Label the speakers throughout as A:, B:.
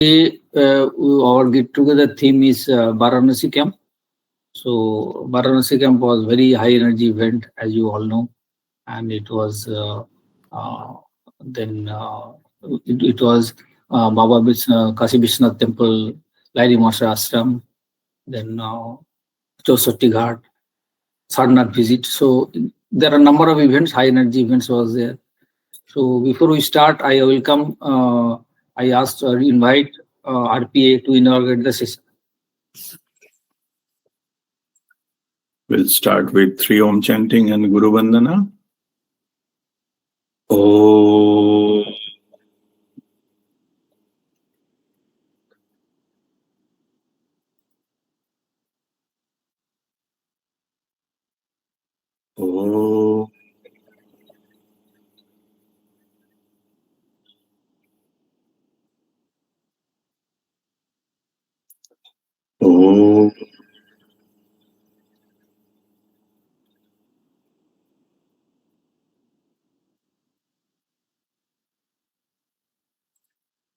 A: Our get-together theme is Varanasi Camp. So Varanasi Camp was very high energy event, as you all know, and it was it was Baba Kashi Vishwanath Temple, Lahiri Master Ashram, then Chosatti Ghat, Sarnath visit. So there are a number of events, high energy events was there. So before we start, I welcome, I asked or invite RPA to inaugurate the session.
B: We'll start with 3 Om chanting and Guru Vandana. Om. Om. Om.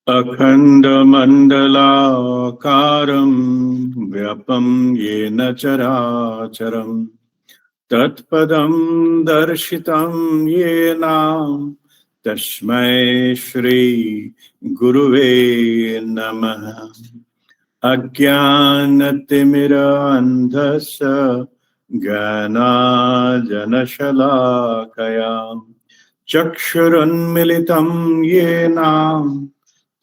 B: Akhanda mandala karam vyapam yena characharam tatpadam darshitam yena tashmai shri guruve namaha ajnanatimira andhasya jnana janashalakaya chakshurunmilitam yena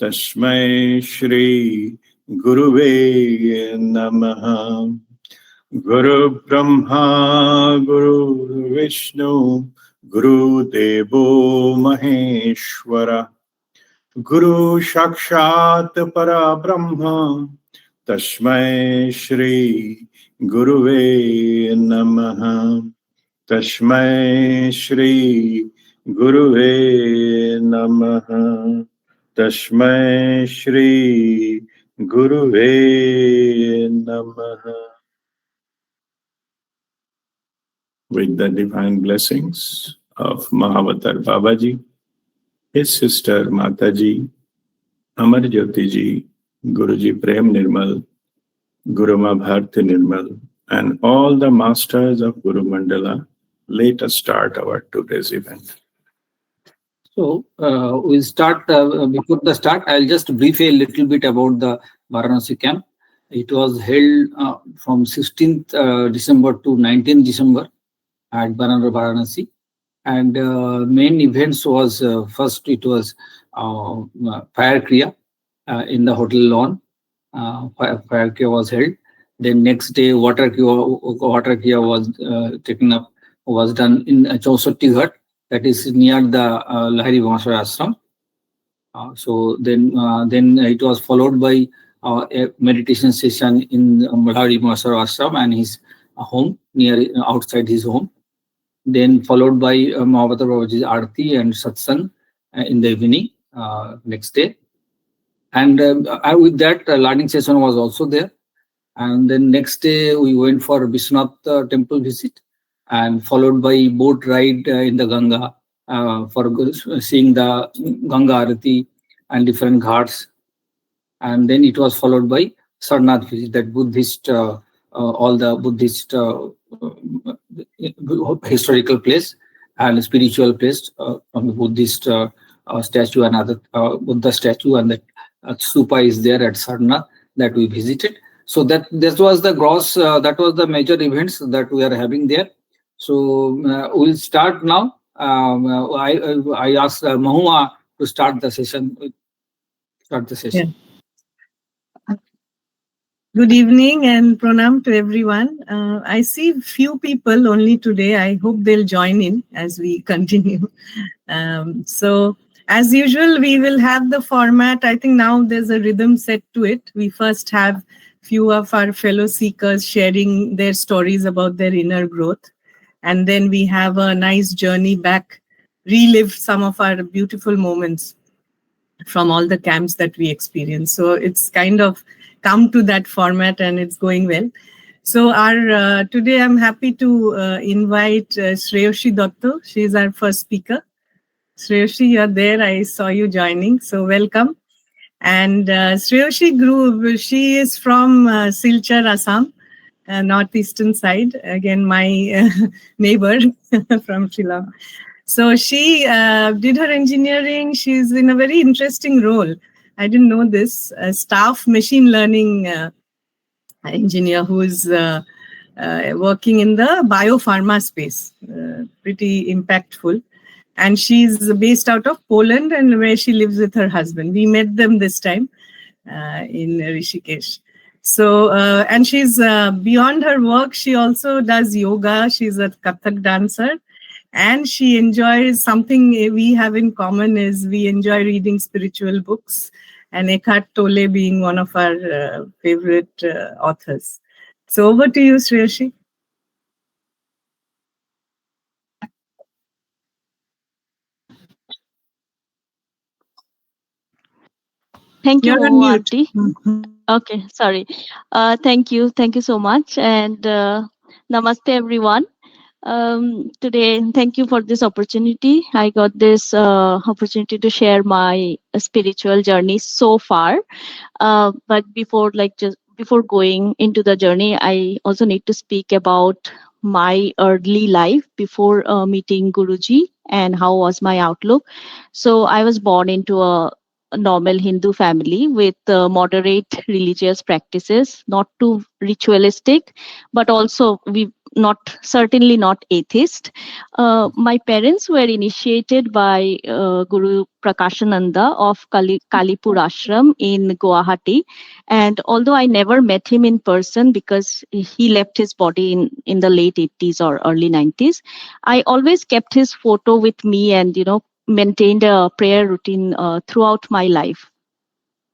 B: Tashmai Shri Guruve Namaha. Guru Brahma Guru Vishnu Guru Devo Maheshwara Guru Shakshat Para Brahma Tashmai Shri Guruve Namaha. Tashmai Shri Guruve Namaha. Tashmai Shri Guruve Namaha. With the divine blessings of Mahavatar Babaji, his sister Mataji, Amar Jyoti ji, Guruji Prem Nirmal, Guru Ma Bharti Nirmal, and all the masters of Guru Mandala, let us start our today's event.
A: So we'll start, before the start, I'll just brief a little bit about the Varanasi camp. It was held from 16th December to 19th December at Varanasi. And main events was, first it was Fire Kriya in the hotel lawn. Fire Kriya was held. Then next day, Water Kriya was taken up, was done in Chosatti Ghat. That is near the Lahiri Master Ashram. So then it was followed by a meditation session in Lahiri Master Ashram and his home, outside his home. Then followed by Mahavatar Babaji's Aarti and Satsang in the evening next day. And with that, learning session was also there. And then next day we went for Vishwanath temple visit, and followed by boat ride in the Ganga for seeing the Ganga Arati and different ghats. And then it was followed by Sarnath visit, that Buddhist, all the Buddhist historical place and spiritual place from the Buddhist statue and other Buddha statue, and that stupa is there at Sarnath that we visited. So that this was the gross, that was the major events that we are having there. So we'll start now. I asked Mahua to start the session.
C: Yeah. Good evening and pranam to everyone. I see few people only today. I hope they'll join in as we continue. So as usual, we will have the format. I think now there's a rhythm set to it. We first have few of our fellow seekers sharing their stories about their inner growth. And then we have a nice journey back, relive some of our beautiful moments from all the camps that we experienced. So it's kind of come to that format and it's going well. So our today I'm happy to invite Shreyoshi Dotto. She is our first speaker. Shreyoshi, you're there. I saw you joining. So welcome. And she is from Silchar, Assam, northeastern side. Again, my neighbor from Shillong. So she did her engineering. She's in a very interesting role. I didn't know this. Staff machine learning engineer who is working in the biopharma space. Pretty impactful. And she's based out of Poland, and where she lives with her husband. We met them this time in Rishikesh. So, and she's beyond her work, she also does yoga. She's a Kathak dancer. And she enjoys something we have in common is we enjoy reading spiritual books, and Eckhart Tolle being one of our favorite authors. So over to you, Shreyashi.
D: Thank you,
C: You're on
D: Mahua
C: mute.
D: aunty. Okay, sorry. Thank you so much, and namaste everyone. Today, thank you for this opportunity. I got this opportunity to share my spiritual journey so far. But before going into the journey, I also need to speak about my early life before meeting Guruji and how was my outlook. So I was born into a normal Hindu family with moderate religious practices, not too ritualistic, but also we not certainly not atheist. My parents were initiated by Guru Prakashananda of Kalipur Ashram in Guwahati, and although I never met him in person because he left his body in the late 80s or early 90s, I always kept his photo with me and maintained a prayer routine throughout my life.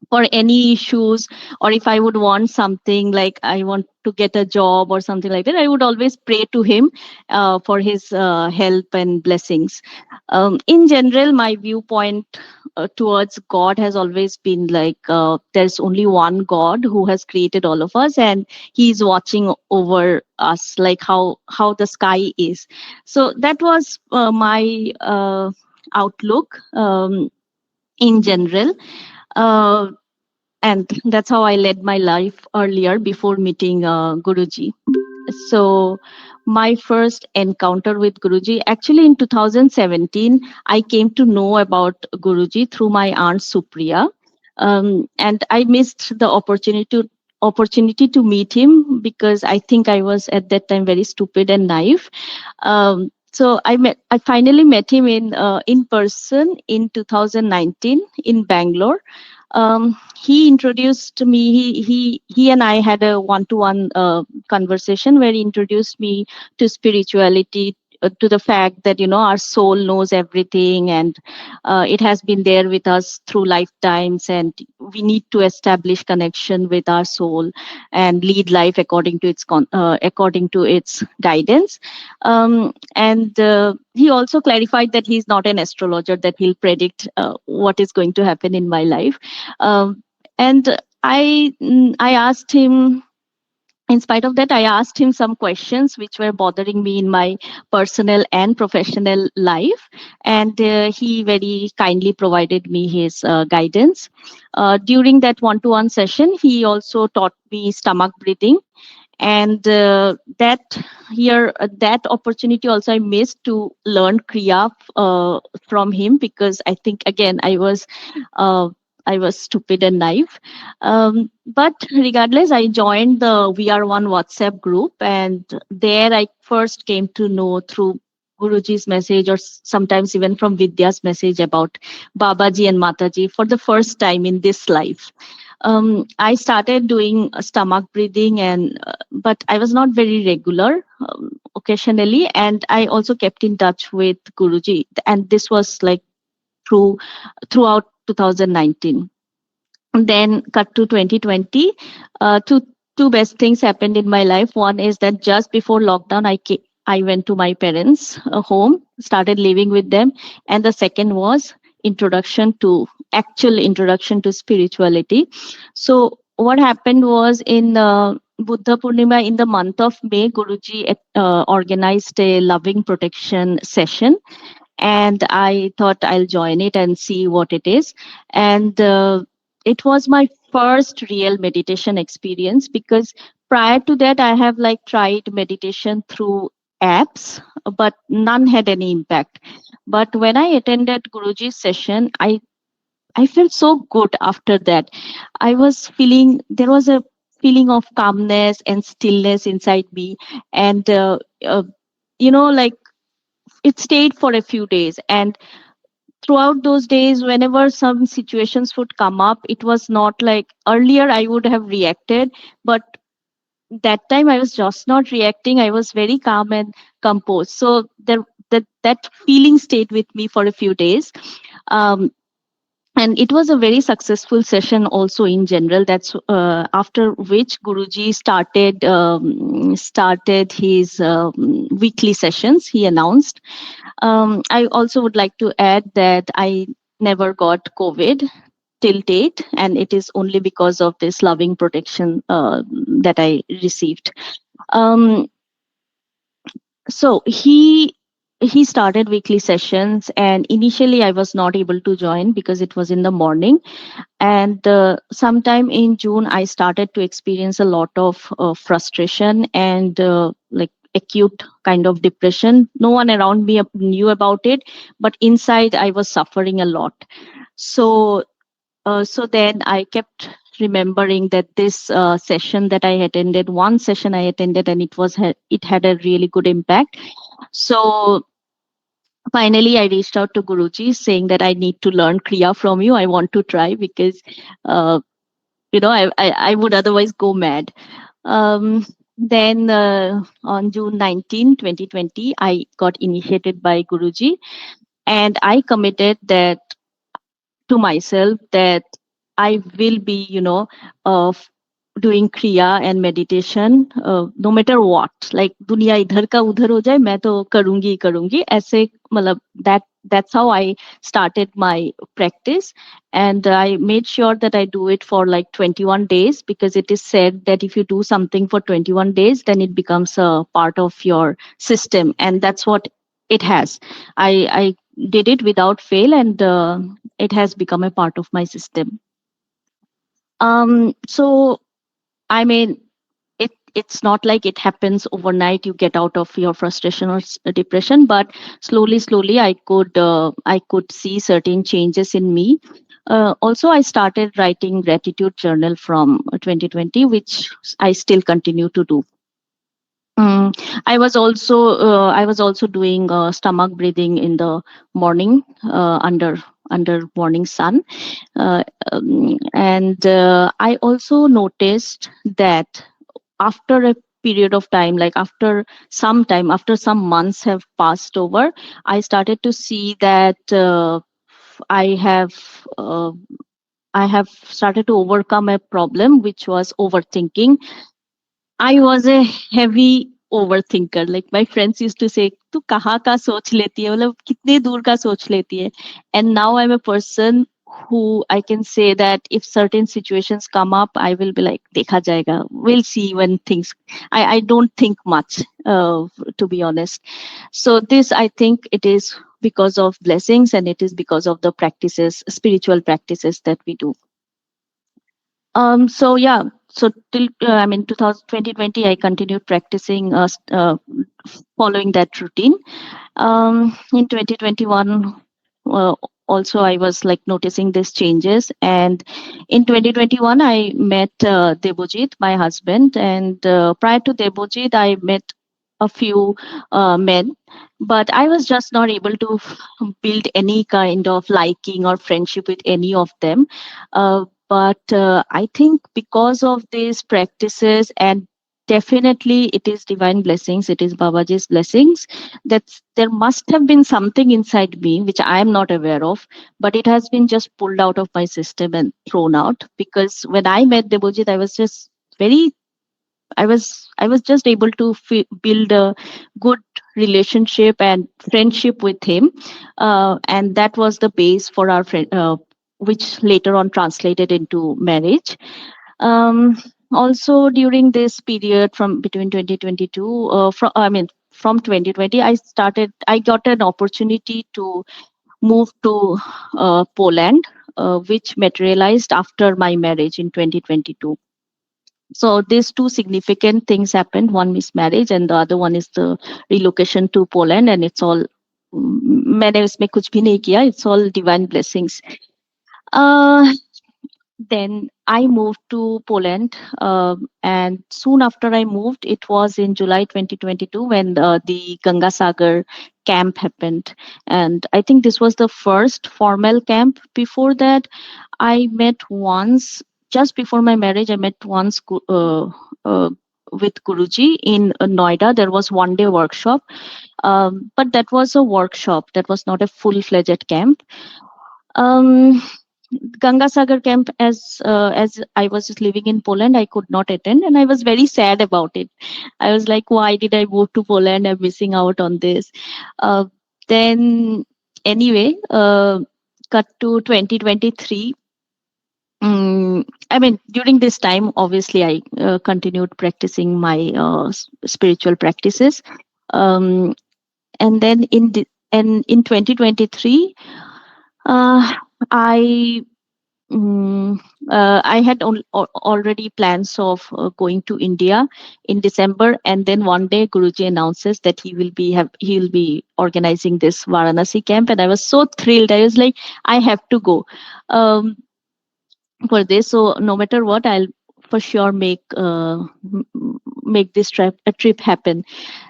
D: For any issues, or if I would want something like I want to get a job or something like that, I would always pray to him for his help and blessings. In general, my viewpoint towards God has always been like there's only one God who has created all of us, and he's watching over us like how the sky is. So that was my outlook in general. uh, and that's how I led my life earlier before meeting Guruji. So my first encounter with Guruji, actually in 2017, I came to know about Guruji through my aunt Supriya, and I missed the opportunity to meet him because I think I was at that time very stupid and naive. So I finally met him in person in 2019 in Bangalore. He introduced me. He and I had a one-to-one conversation where he introduced me to spirituality, to the fact that our soul knows everything, and it has been there with us through lifetimes, and we need to establish connection with our soul and lead life according to its guidance. And he also clarified that he's not an astrologer, that he'll predict what is going to happen in my life. And I asked him, in spite of that, I asked him some questions which were bothering me in my personal and professional life. And he very kindly provided me his guidance. During that one-to-one session, he also taught me stomach breathing. And that opportunity also I missed to learn Kriya from him, because I think again I was stupid and naive. But regardless, I joined the WeAreOne WhatsApp group, and there I first came to know through Guruji's message, or sometimes even from Vidya's message, about Babaji and Mataji for the first time in this life. I started doing stomach breathing, and but I was not very regular. Occasionally, and I also kept in touch with Guruji, and this was like throughout 2019. Then cut to 2020. Two best things happened in my life. One is that just before lockdown, I went to my parents' home, started living with them, and the second was actual introduction to spirituality. So what happened was in Buddha Purnima in the month of May, Guruji organized a loving protection session, and I thought I'll join it and see what it is. And it was my first real meditation experience, because prior to that I have like tried meditation through apps, but none had any impact. But when I attended Guruji's session, I felt so good after that. I was feeling, there was a feeling of calmness and stillness inside me. And, like it stayed for a few days. And throughout those days, whenever some situations would come up, it was not like earlier I would have reacted, but that time I was just not reacting. I was very calm and composed. So that feeling stayed with me for a few days. And it was a very successful session also in general. That's after which Guruji started his weekly sessions. He announced. I also would like to add that I never got COVID till date, and it is only because of this loving protection that I received. So he started weekly sessions, and initially I was not able to join because it was in the morning. And sometime in June I started to experience a lot of frustration and like acute kind of depression. No one around me knew about it, but inside I was suffering a lot. So then I kept remembering that this session that I attended, one session I attended, and it had a really good impact. So finally, I reached out to Guruji saying that I need to learn Kriya from you. I want to try, because, I would otherwise go mad. Then on June 19, 2020, I got initiated by Guruji, and I committed that to myself that I will be, doing kriya and meditation no matter what. Like दुनिया इधर का उधर हो जाए, मैं तो करूंगी ही करूंगी. ऐसे मतलब that's how I started my practice, and I made sure that I do it for like 21 days, because it is said that if you do something for 21 days, then it becomes a part of your system, and that's what it has. I did it without fail, and it has become a part of my system. So I mean, it's not like it happens overnight. You get out of your frustration or depression, but slowly, I could see certain changes in me. Also, I started writing gratitude journal from 2020, which I still continue to do. I was also doing stomach breathing in the morning under morning sun, and I also noticed that after a period of time, like after some months have passed over, I started to see that I have started to overcome a problem, which was overthinking. I was a heavy overthinker. Like my friends used to say, "Tu kaha ka soch leti hai? मतलब कितने दूर का सोच लेती है?" And now I'm a person who I can say that if certain situations come up, I will be like, "Dekha jayega. We'll see when things." I don't think much, to be honest. So this, I think, it is because of blessings, and it is because of the practices, spiritual practices that we do. So yeah, so till 2020, I continued practicing, following that routine. In 2021, also I was like noticing these changes, and in 2021 I met Debojit, my husband, and prior to Debojit I met a few men, but I was just not able to build any kind of liking or friendship with any of them. But I think because of these practices, and definitely it is divine blessings, it is Babaji's blessings, that there must have been something inside me which I am not aware of, but it has been just pulled out of my system and thrown out. Because when I met Debojit, I was just I was just able to build a good relationship and friendship with him, and that was the base for our friend, which later on translated into marriage. Also, during this period from between 2022, from 2020, I got an opportunity to move to Poland which materialized after my marriage in 2022. So these two significant things happened. One is marriage, and the other one is the relocation to Poland. And it's all मैंने इसमें कुछ भी नहीं किया. It's all divine blessings. Then I moved to Poland, and soon after I moved, it was in July 2022 when the Ganga Sagar camp happened. And I think this was the first formal camp. Before that, I met once, just before my marriage, I met once with Guruji in Noida. There was one day workshop, but that was a workshop. That was not a full-fledged camp. Ganga Sagar camp, as I was just living in Poland, I could not attend, and I was very sad about it. I was like, why did I move to Poland? I'm missing out on this. Then anyway, cut to 2023. I mean, during this time, obviously, I continued practicing my spiritual practices, and then in 2023. I had already plans of going to India in December, and then one day Guruji announces that he will be organizing this Varanasi camp, and I was so thrilled. I was like, I have to go for this. So no matter what, I'll for sure make this trip happen.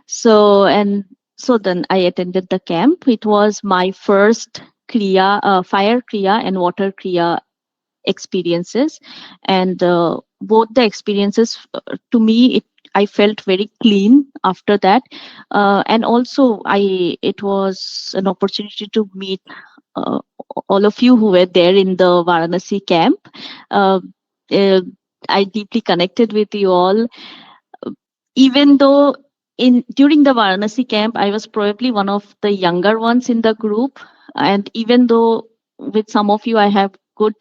D: So then I attended the camp. It was my first fire kriya and water kriya experiences, and both the experiences, to me, I felt very clean after that, and also it was an opportunity to meet all of you who were there in the Varanasi camp. I deeply connected with you all, even though during the Varanasi camp, I was probably one of the younger ones in the group. And even though with some of you, I have good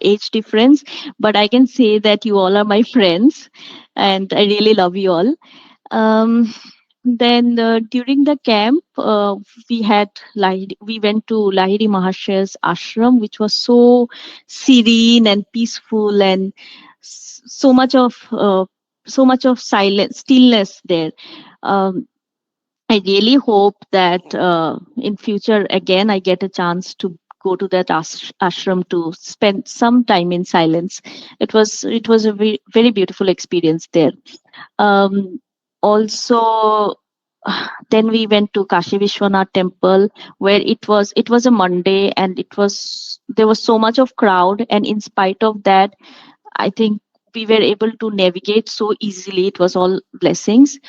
D: age difference, but I can say that you all are my friends, and I really love you all. Then during the camp, we went to Lahiri Mahashaya's ashram, which was so serene and peaceful, and so much of silence, stillness there. I really hope that in future again I get a chance to go to that ashram to spend some time in silence. It was a very, very beautiful experience there. Also, then we went to Kashi Vishwanath temple, where it was a Monday, and there was so much of crowd, and in spite of that, I think we were able to navigate so easily. It was all blessings.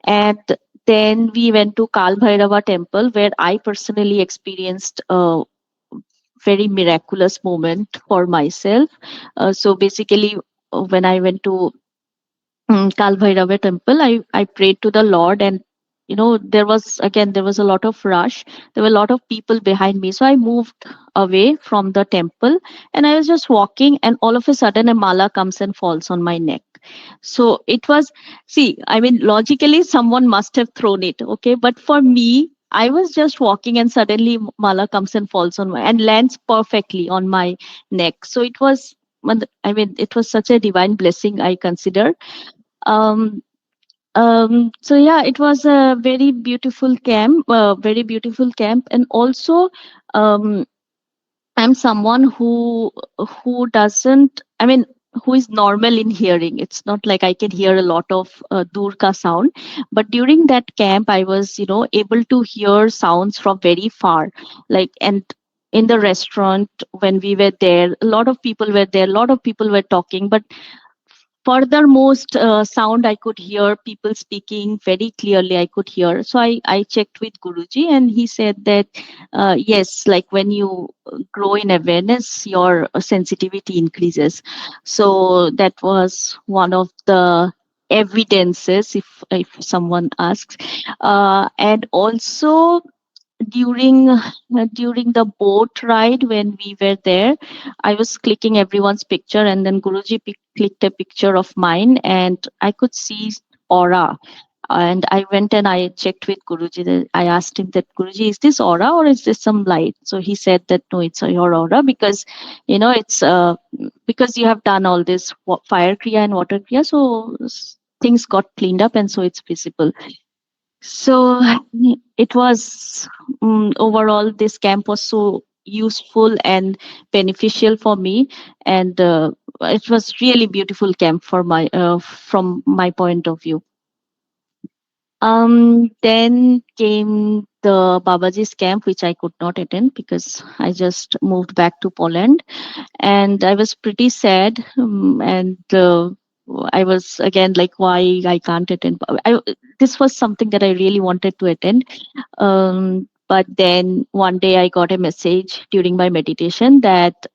D: And then we went to Kal Bhairava temple, where I personally experienced a very miraculous moment for myself. So basically, when I went to Kal Bhairava temple, I prayed to the Lord, and there was a lot of rush. There were a lot of people behind me, so I moved away from the temple, and I was just walking, and all of a sudden a mala comes and falls on my neck. So it was, logically someone must have thrown it, okay, but for me, I was just walking, and suddenly mala comes and falls and lands perfectly on my neck. So it was such a divine blessing, I consider. So yeah, it was a very beautiful camp, and also I'm someone who doesn't, who is normal in hearing. It's not like I can hear a lot of durka sound, but during that camp, I was able to hear sounds from very far, and in the restaurant when we were there, a lot of people were there, a lot of people were talking, but furthermost sound, I could hear people speaking very clearly. I could hear. So I checked with Guruji, and he said that yes, like when you grow in awareness, your sensitivity increases. So that was one of the evidences, if someone asks. And also during the boat ride when we were there, I was clicking everyone's picture, and then Guruji clicked a picture of mine, and I could see aura. And I went and I checked with Guruji. I asked him that, Guruji, is this aura or is this some light? So he said that no, it's your aura, because it's because you have done all this fire kriya and water kriya, so things got cleaned up, and so it's visible. So it was overall, this camp was so useful and beneficial for me, and it was really beautiful camp for my from my point of view. Then came the Babaji's camp, which I could not attend because I just moved back to Poland, and I was pretty sad. And I was again like, why I can't attend? This was something that I really wanted to attend. But then one day I got a message during my meditation that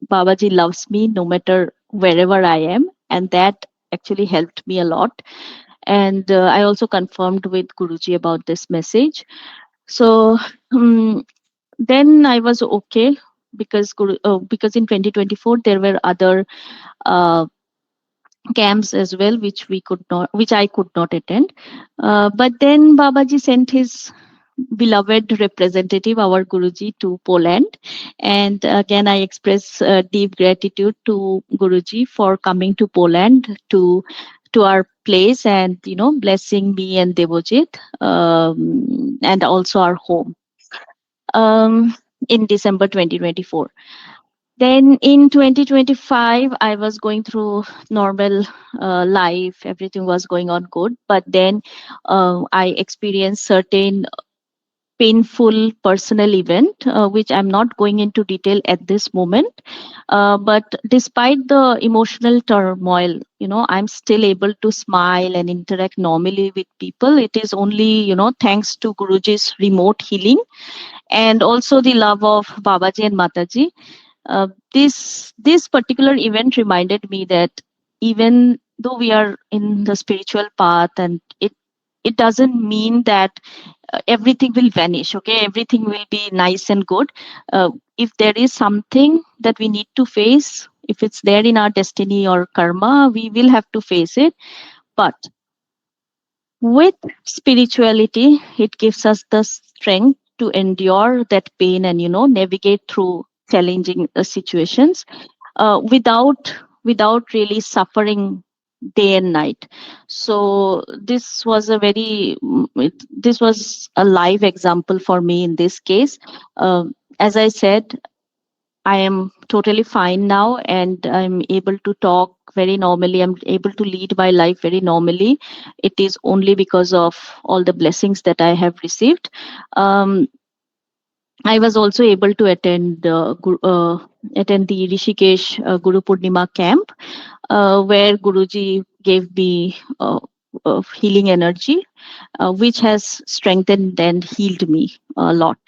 D: Babaji loves me no matter wherever I am, and that actually helped me a lot. And I also confirmed with Guruji about this message. So then I was okay, because because in 2024 there were other camps as well, which I could not attend. But then Babaji sent his beloved representative, our Guruji, to Poland. And again, I express deep gratitude to Guruji for coming to Poland to our place, and blessing me and Devojit, and also our home, in December 2024. Then in 2025, I was going through normal life. Everything was going on good. But then I experienced certain painful personal event, which I'm not going into detail at this moment. But despite the emotional turmoil, I'm still able to smile and interact normally with people. It is only, thanks to Guruji's remote healing, and also the love of Babaji and Mataji. This particular event reminded me that even though we are in the spiritual path, and it doesn't mean that everything will vanish. Okay, everything will be nice and good. If there is something that we need to face, if it's there in our destiny or karma, we will have to face it. But with spirituality, it gives us the strength to endure that pain and navigate through challenging situations without really suffering day and night. So this was this was a live example for me in this case. As I said, I am totally fine now, and I'm able to talk very normally. I'm able to lead my life very normally. It is only because of all the blessings that I have received. I was also able to attend the Rishikesh Guru Purnima camp, where Guruji gave me healing energy, which has strengthened and healed me a lot.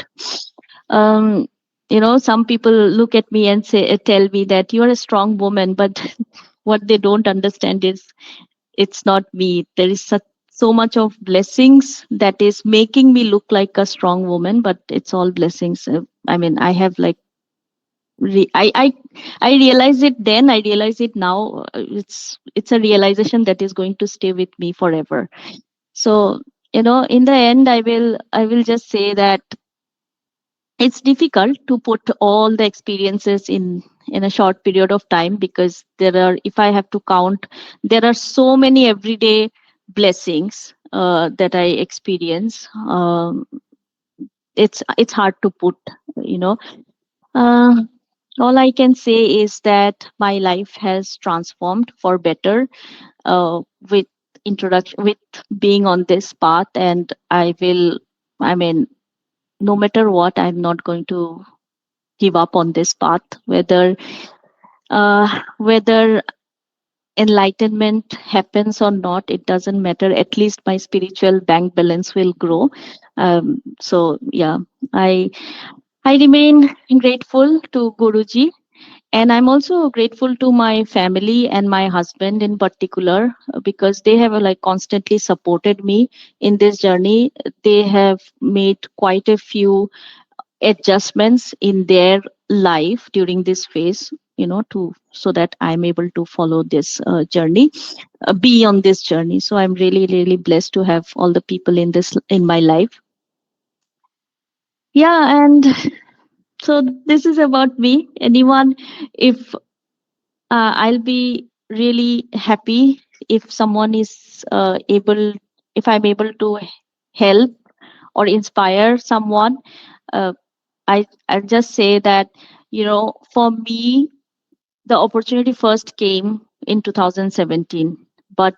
D: Some people look at me and tell me that you are a strong woman, but what they don't understand is it's not me. There is so much of blessings that is making me look like a strong woman, but it's all blessings. I mean, I have like I realize it then, I realize it now. It's a realization that is going to stay with me forever. So in the end, I will just say that it's difficult to put all the experiences in a short period of time, because if I have to count, there are so many everyday blessings that I experience. It's hard to put. All I can say is that my life has transformed for better with being on this path, and no matter what, I'm not going to give up on this path, whether enlightenment happens or not. It doesn't matter. At least my spiritual bank balance will grow. So yeah, I remain grateful to Guruji, and I'm also grateful to my family and my husband in particular, because they have constantly supported me in this journey. They have made quite a few adjustments in their life during this phase, so that I'm able to follow this journey, be on this journey. So I'm really, really blessed to have all the people in my life. Yeah, and so this is about me. Anyone, if I'll be really happy if someone is if I'm able to help or inspire someone. I'll just say that, for me, the opportunity first came in 2017, but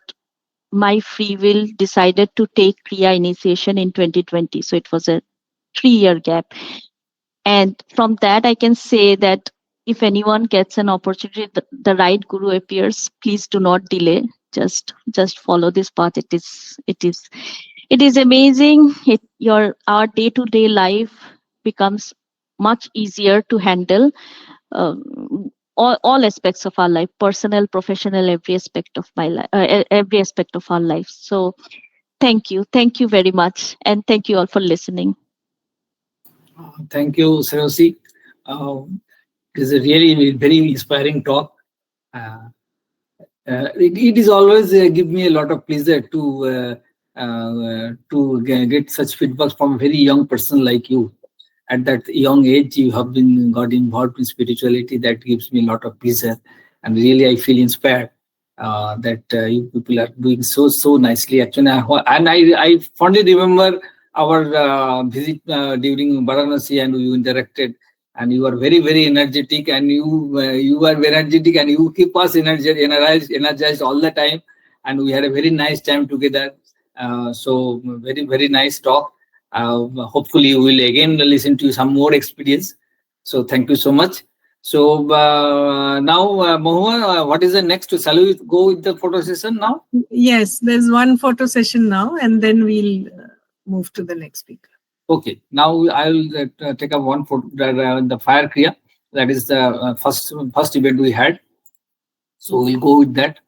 D: my free will decided to take Kriya initiation in 2020. So it was a 3-year gap. And from that, I can say that if anyone gets an opportunity, the right guru appears, please do not delay. Just follow this path. It is amazing. Our day-to-day life becomes much easier to handle. All aspects of our life, personal, professional, every aspect of my life, every aspect of our life. So thank you very much, and thank you all for listening.
A: Thank you, Sarosi. It is a really very inspiring talk. It is always give me a lot of pleasure to get such feedback from a very young person like you. At that young age, you have got involved in spirituality. That gives me a lot of pleasure, and really I feel inspired that you people are doing so nicely. Actually, I fondly remember our visit during Varanasi, and we interacted. And you are very energetic, and you are very energetic, and you keep us energized all the time. And we had a very nice time together. So very nice talk. Hopefully you will again listen to some more experience. So thank you so much. So now, Mahua, what is the next? Shall we go with the photo session now?
C: Yes, there's one photo session now, and then we'll move to the next speaker.
A: Okay, now I will take up one photo, the fire kriya. That is the first event we had. So we'll go with that.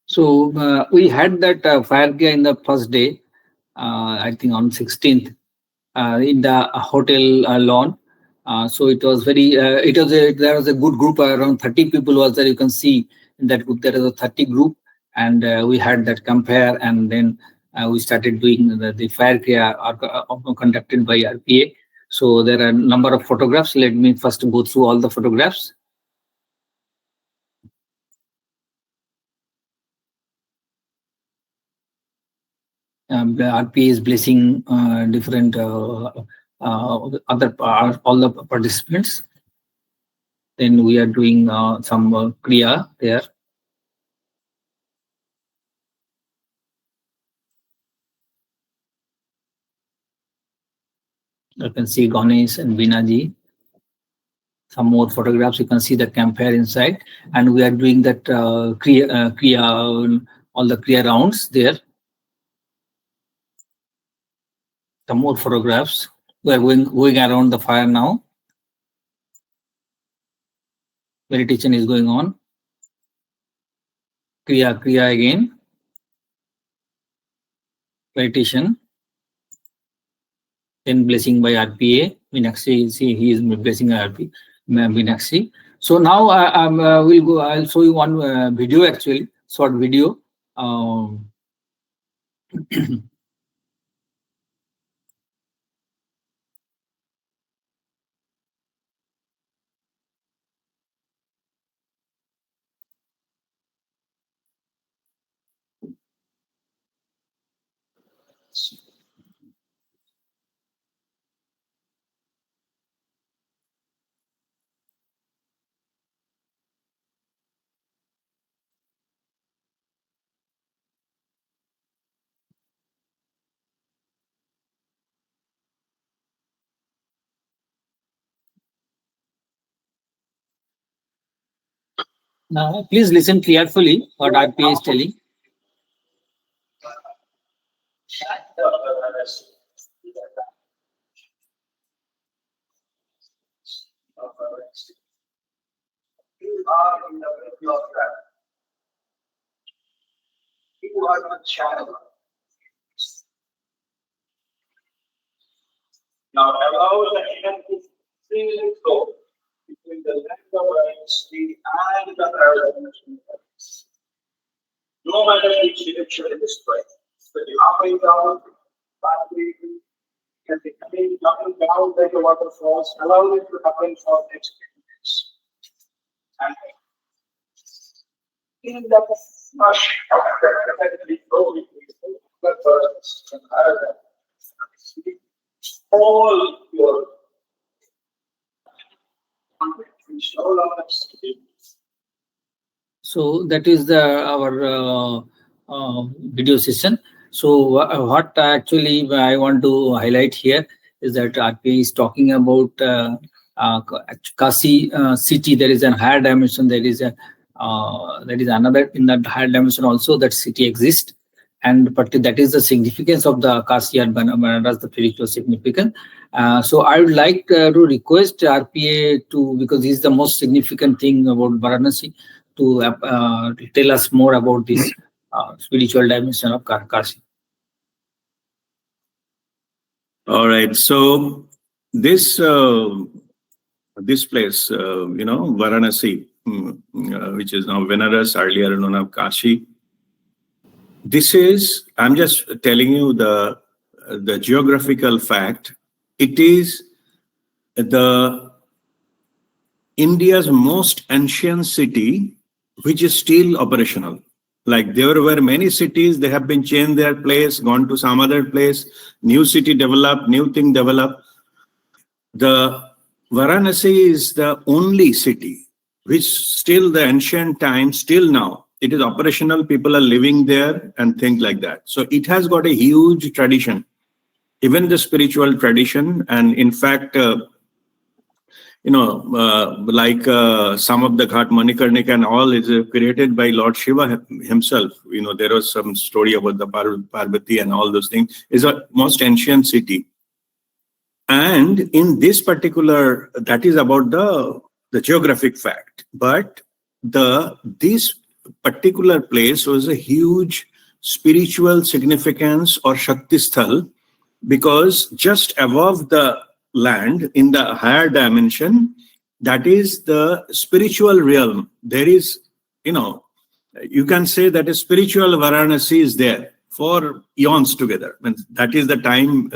A: So we had that fire kriya in the first day, I think on 16th, in the hotel lawn. So it was there was a good group, around 30 people was there. You can see in that group there is a 30 group, and we had that compare, and then we started doing the fire kriya conducted by RPA. So there are a number of photographs. Let me first go through all the photographs. The RPA is blessing different all the participants. Then we are doing some kriya there. You can see Ganesh and Binaji. Some more photographs. You can see the campfire inside, and we are doing that kriya, all the kriya rounds there. Some more photographs. We are going around the fire now. Meditation is going on. Kriya again. Meditation. Then blessing by RPA. Meenakshi, see, he is blessing RPA. Meenakshi. So now we'll go. I'll show you one video, actually, short video. Now, please listen carefully what RPA is telling.
E: You are in the middle of that. You are the channel. Now allow the hand to freely flow between the length of the and the parallel. No matter which direction it is going, so the up and down, backwards, can be coming up and down like the waterfalls, allow it to happen for next 10 minutes. And in the flush of the flow between the birds and parallel, all your which no longer sleep.
A: So that is our video session. So what actually I want to highlight here is that RPA is talking about Kasi city. There is a higher dimension. There is another in that higher dimension also that city exists, and but that is the significance of the Kasi and Banaras, the spiritual significance. So I would like to request RPA to, because this is the most significant thing about Varanasi, to tell us more about this spiritual dimension of Kasi.
B: All right. So this place, Varanasi, which is now Benares, earlier known as Kashi. This is, I'm just telling you the geographical fact. It is the India's most ancient city, which is still operational. Like there were many cities, they have been changed their place, gone to some other place, new city developed, new thing developed. The Varanasi is the only city which still the ancient times, still now, it is operational, people are living there and things like that. So it has got a huge tradition, even the spiritual tradition. And in fact, like some of the Ghat Manikarnika and all is created by Lord Shiva himself. There was some story about the Parvati and all those things. It's a most ancient city. And in this particular, that is about the geographic fact. But this particular place was a huge spiritual significance or Shakti Sthal, because just above the land in the higher dimension, that is the spiritual realm. There is, you can say that a spiritual Varanasi is there for eons together. That is the time.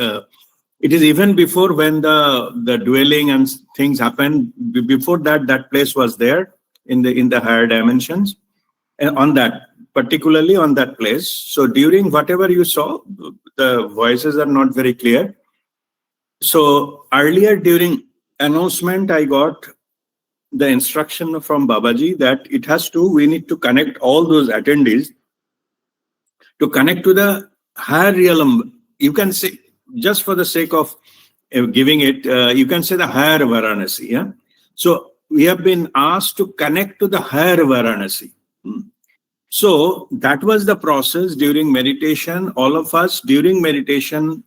B: It is even before when the dwelling and things happened. Before that place was there in the higher dimensions, and particularly on that place. So during whatever you saw, the voices are not very clear. So earlier during announcement, I got the instruction from Babaji that we need to connect all those attendees to connect to the higher realm. You can say, just for the sake of giving it, you can say the higher Varanasi. Yeah. So we have been asked to connect to the higher Varanasi. So that was the process during meditation. All of us during meditation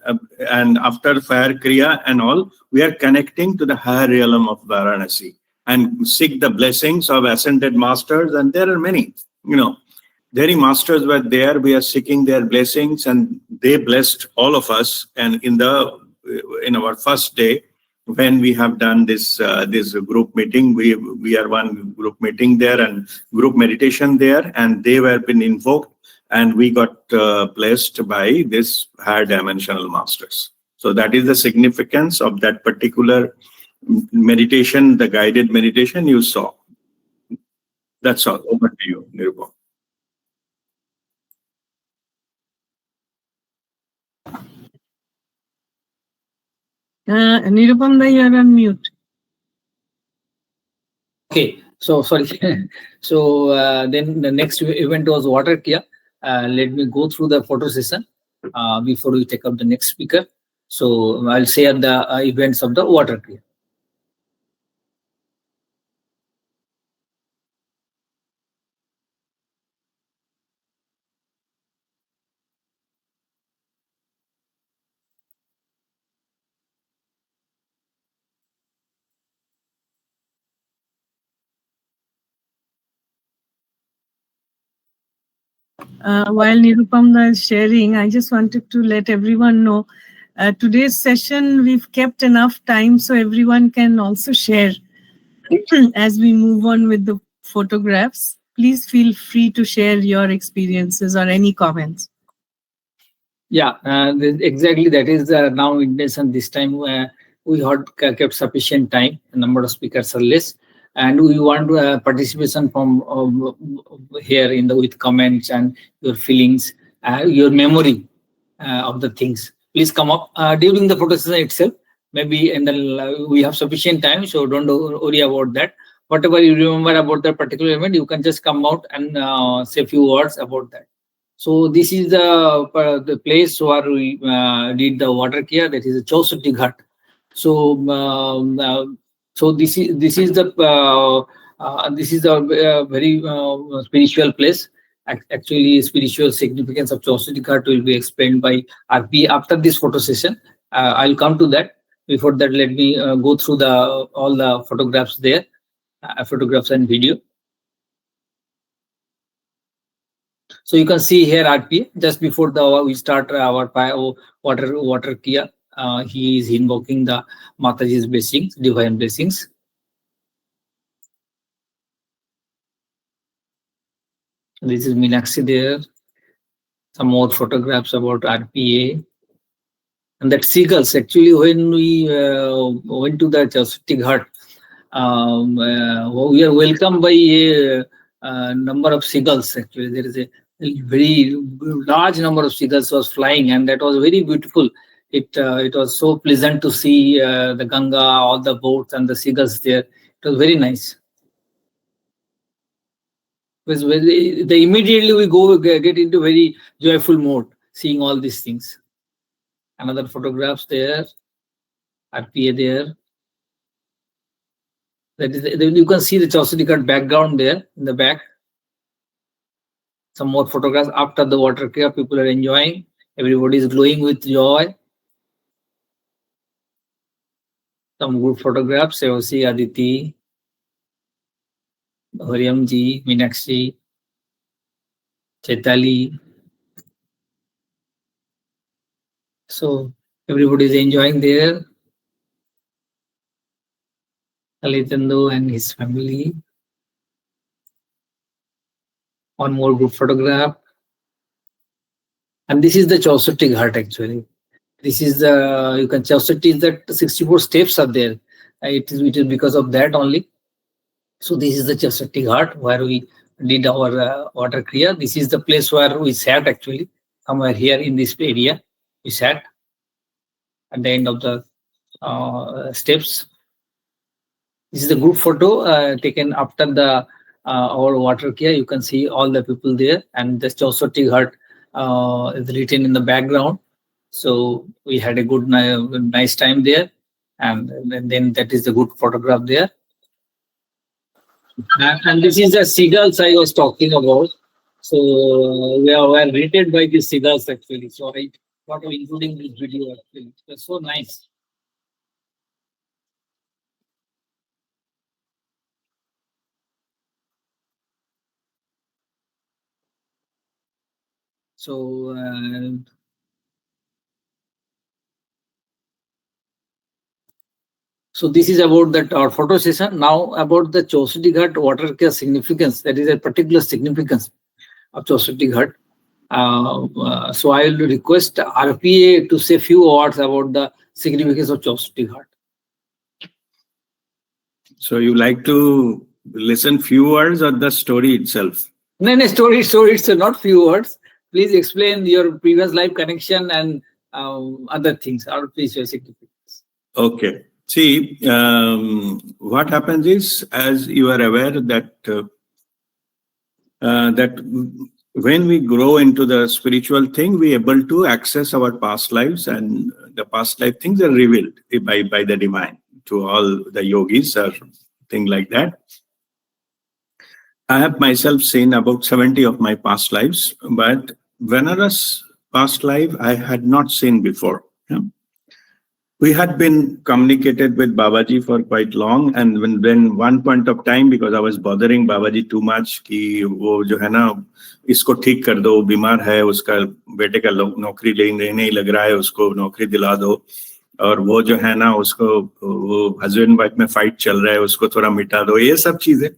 B: and after fire kriya and all, we are connecting to the higher realm of Varanasi and seek the blessings of ascended masters. And there are many, many masters were there. We are seeking their blessings, and they blessed all of us. And in our first day, when we have done this group meeting, we are one group meeting there and group meditation there, and they were been invoked, and we got blessed by this higher dimensional masters. So that is the significance of that particular meditation, the guided meditation you saw. That's all. Over to you, Nirupam.
C: Nirupam, you are on mute.
A: Okay, so sorry. So then the next event was water kriya. Let me go through the photo session before we take up the next speaker. So I'll share the events of the water kriya.
C: While Nirupam is sharing, I just wanted to let everyone know today's session we've kept enough time so everyone can also share as we move on with the photographs. Please feel free to share your experiences or any comments.
A: Yeah, exactly. That is now intention this time. We had kept sufficient time. The number of speakers are less, and we want participation from here in the with comments and your feelings, your memory of the things. Please come up during the photo session itself. Maybe and then we have sufficient time, so don't worry about that. Whatever you remember about that particular event, you can just come out and say a few words about that. So this is the place where we did the water care. That is a Chausatti Ghat. So so this is the very spiritual place. Actually, spiritual significance of Chausatti Ghat will be explained by RP after this photo session. I'll come to that. Before that, let me go through all the photographs there, photographs and video. So you can see here RP just before we start our water kia. He is invoking the Mataji's blessings, divine blessings. This is Meenakshi there. Some more photographs about RPA. And that seagulls, actually, when we went to the Chausatti Ghat, we are welcomed by a number of seagulls. Actually, there is a very large number of seagulls was flying, and that was very beautiful. It was so pleasant to see the Ganga, all the boats and the seagulls there. It was very nice. Immediately we get into very joyful mode, seeing all these things. Another photographs there, RPA there. That is, you can see the Chausatti Ghat background there in the back. Some more photographs after the water care. People are enjoying. Everybody is glowing with joy. Some good photographs. Sevasi, Aditi, Hariamji, Meenakshi, Chaitali. So everybody is enjoying there. Alitandu and his family. One more group photograph. And this is the Chausatti Ghat actually. This is the, you can Chausatti is that 64 steps are there. It is because of that only. So this is the Chausatti Ghat where we did our water kriya. This is the place where we sat actually. Somewhere here in this area, we sat at the end of the steps. This is the group photo taken after the our water care. You can see all the people there, and the Chausatti Ghat is written in the background. So we had a good, nice time there, and then that is the good photograph there. And this is the seagulls I was talking about. So we were rated by the seagulls actually. So I thought of including this video actually. It was so nice. So so this is about that our photo session. Now about the Chausatti Ghat water care significance. That is a particular significance of Chausatti Ghat. So I will request RPA to say a few words about the significance of Chausatti Ghat.
B: So you like to listen few words or the story itself?
A: No, story it's not few words. Please explain your previous life connection and other things. Or please your significance.
B: Okay. See, what happens is, as you are aware that that when we grow into the spiritual thing, we are able to access our past lives, and the past life things are revealed by the divine to all the yogis or thing like that. I have myself seen about 70 of my past lives, but Venera's past life I had not seen before. Yeah? we had been communicated with Babaji for quite long, and when one point of time, because I was bothering Babaji too much कि वो जो है ना इसको ठीक कर दो, बीमार है, उसका बेटे का नौकरी नहीं लग रहा है, उसको नौकरी दिला दो, और वो जो है ना उसको वो हस्बैंड वाइफ में फाइट चल रहा है, उसको थोड़ा मिटा दो, ये सब चीजें.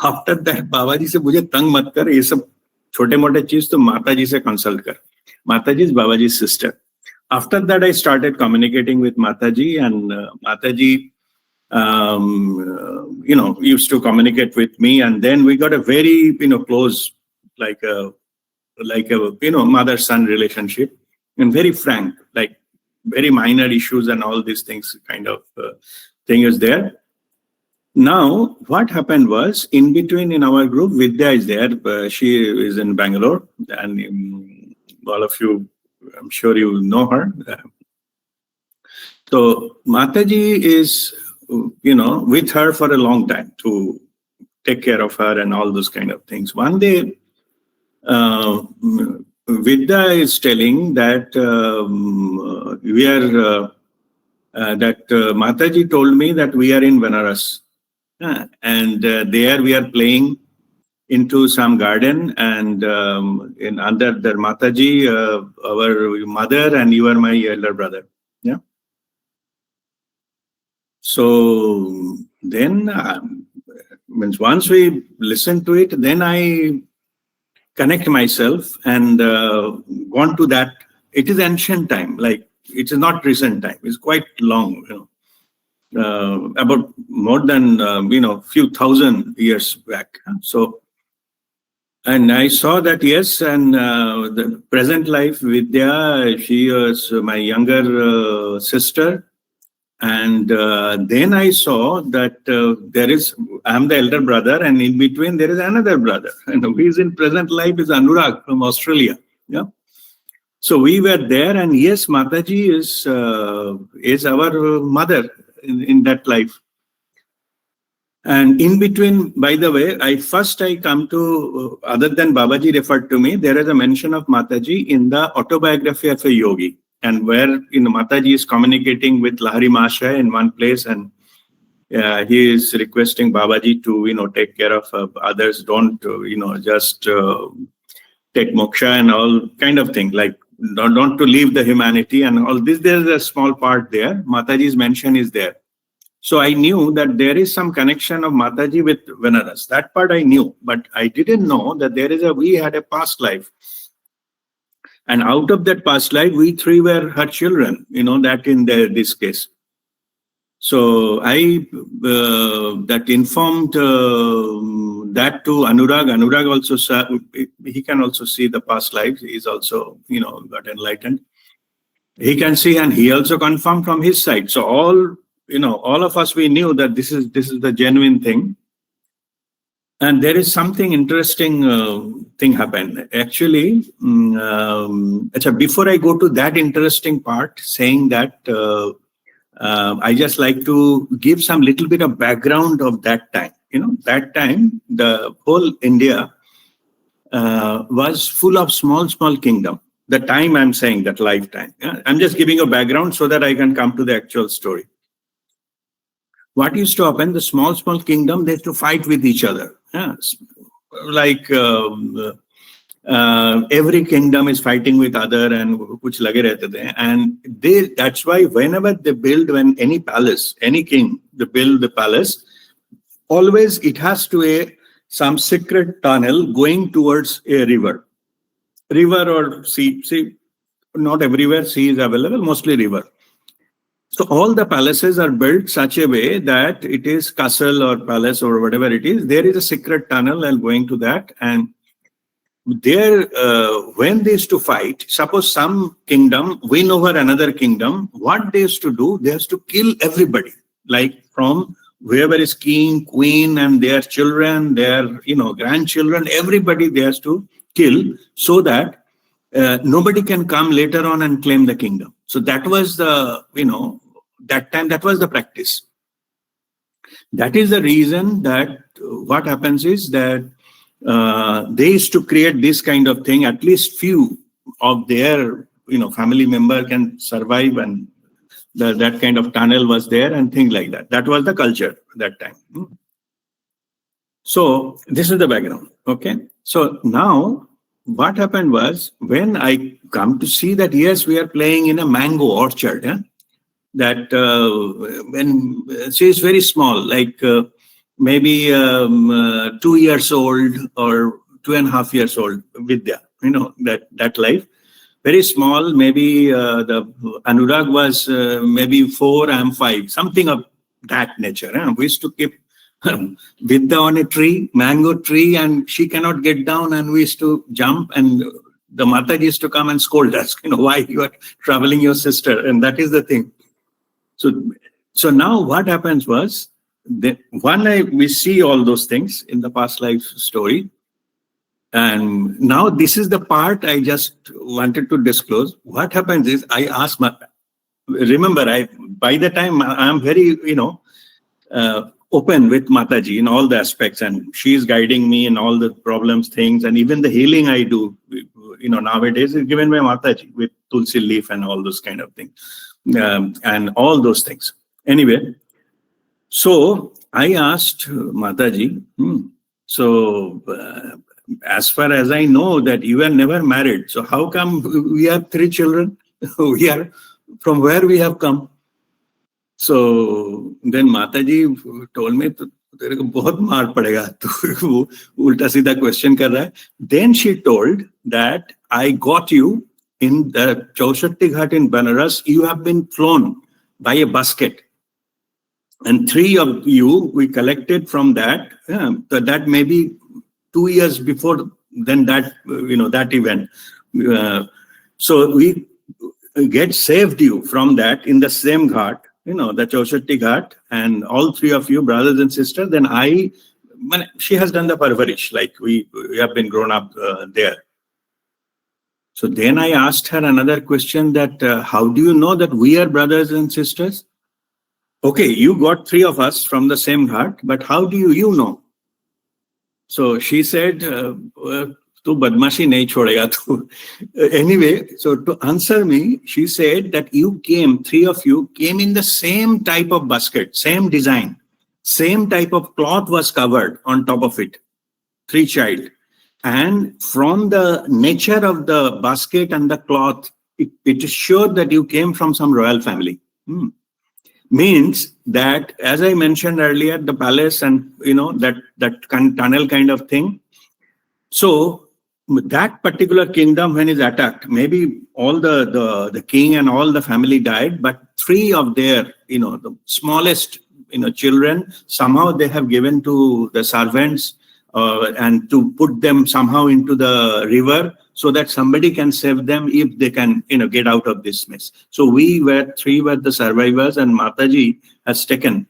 B: आफ्टर दैट बाबाजी से मुझे तंग मत कर, ये सब छोटे मोटे चीज तो माताजी से कंसल्ट कर. Mataji is Babaji's sister. After that, I started communicating with Mataji, and Mataji, used to communicate with me, and then we got a very, close, like a mother-son relationship, and very frank, like very minor issues and all these things kind of thing is there. Now, what happened was, in between in our group, Vidya is there. She is in Bangalore, and all of you, I'm sure you know her. So Mataji is, with her for a long time to take care of her and all those kind of things. One day, Vidya is telling that Mataji told me that we are in Benares, and there we are playing into some garden, and under the Mataji, our mother, and you are my elder brother. Yeah. So then, once we listen to it, then I connect myself and gone to that. It is ancient time, like it is not recent time. It's quite long, about more than few thousand years back. So. And I saw that, yes, and the present life, Vidya, she was my younger sister. And then I saw that I'm the elder brother, and in between there is another brother. And who is in present life is Anurag from Australia. Yeah. So we were there, and yes, Mataji is our mother in that life. And in between, by the way, I come to, other than Babaji referred to me, there is a mention of Mataji in the autobiography of a yogi, and where Mataji is communicating with Lahari Mahasaya in one place, and he is requesting Babaji to take care of others, don't just take moksha and all kind of thing, like don't to leave the humanity and all this. There's a small part there. Mataji's mention is there. So I knew that there is some connection of Mataji with Benares. That part I knew, but I didn't know that we had a past life. And out of that past life, we three were her children, that in this case. So I that informed that to Anurag. Anurag also saw, he can also see the past lives. He's also, got enlightened. He can see, and he also confirmed from his side. So all of us, we knew that this is the genuine thing. And there is something interesting thing happened. Actually, before I go to that interesting part, saying that I just like to give some little bit of background of that time. That time, the whole India was full of small kingdom. The time I'm saying, that lifetime. Yeah? I'm just giving a background so that I can come to the actual story. What used to happen, the small kingdom, they used to fight with each other. Yeah. Like every kingdom is fighting with other, and kuch lage rehte the. And that's why whenever they build, when any palace, any king, they build the palace, always it has to some secret tunnel going towards a river or sea. See, not everywhere sea is available, mostly river. So all the palaces are built such a way that it is castle or palace or whatever it is. There is a secret tunnel and going to that. And there, when they used to fight, suppose some kingdom win over another kingdom, what they used to do, they used to kill everybody. Like from whoever is king, queen, and their children, their grandchildren, everybody they has to kill, so that nobody can come later on and claim the kingdom. So that was the, that time, that was the practice. That is the reason that what happens is that they used to create this kind of thing. At least few of their, family member can survive and that kind of tunnel was there and things like that. That was the culture that time. So this is the background. Okay. So now what happened was, when I come to see that, yes, we are playing in a mango orchard, that when she is very small, like maybe 2 years old or 2.5 years old, Vidya, that life. Very small, maybe the Anurag was maybe 4, I'm 5, something of that nature. We used to keep Vidya on a tree, mango tree, and she cannot get down, and we used to jump, and the Mataji used to come and scold us, why you are traveling your sister, and that is the thing. So now what happens was, we see all those things in the past life story. And now this is the part I just wanted to disclose. What happens is, I ask remember, by the time I'm very, open with Mataji in all the aspects, and she is guiding me in all the problems, things, and even the healing I do, nowadays is given by Mataji with Tulsi leaf and all those kind of things, and all those things. Anyway, so I asked Mataji, so as far as I know that you are never married, so how come we have 3 children? We are from where we have come. So then Mataji told me, तेरे को बहुत मार पड़ेगा, तो उल्टा सीधा question कर रहा है. Then she told that I got you in the Chaushatti Ghat in Banaras. You have been flown by a basket, and 3 of you we collected from that. That may be 2 years before then, that that event. So we get saved you from that in the same ghat, the Chaushatti Ghat, and all 3 of you, brothers and sisters. Then she has done the parvarish, like we have been grown up there. So then I asked her another question, that how do you know that we are brothers and sisters? Okay, you got 3 of us from the same ghat, but how do you know? So she said, tu badmashi nahi chhodega tu. Anyway, so to answer me, she said that 3 of you came in the same type of basket, same design, same type of cloth was covered on top of it, 3 child. And from the nature of the basket and the cloth, it is sure that you came from some royal family. Means that, as I mentioned earlier, the palace and that tunnel kind of thing. So that particular kingdom, when is attacked, maybe all the king and all the family died, but 3 of their the smallest children, somehow they have given to the servants and to put them somehow into the river, so that somebody can save them if they can get out of this mess. So we 3 were the survivors, and Mataji has taken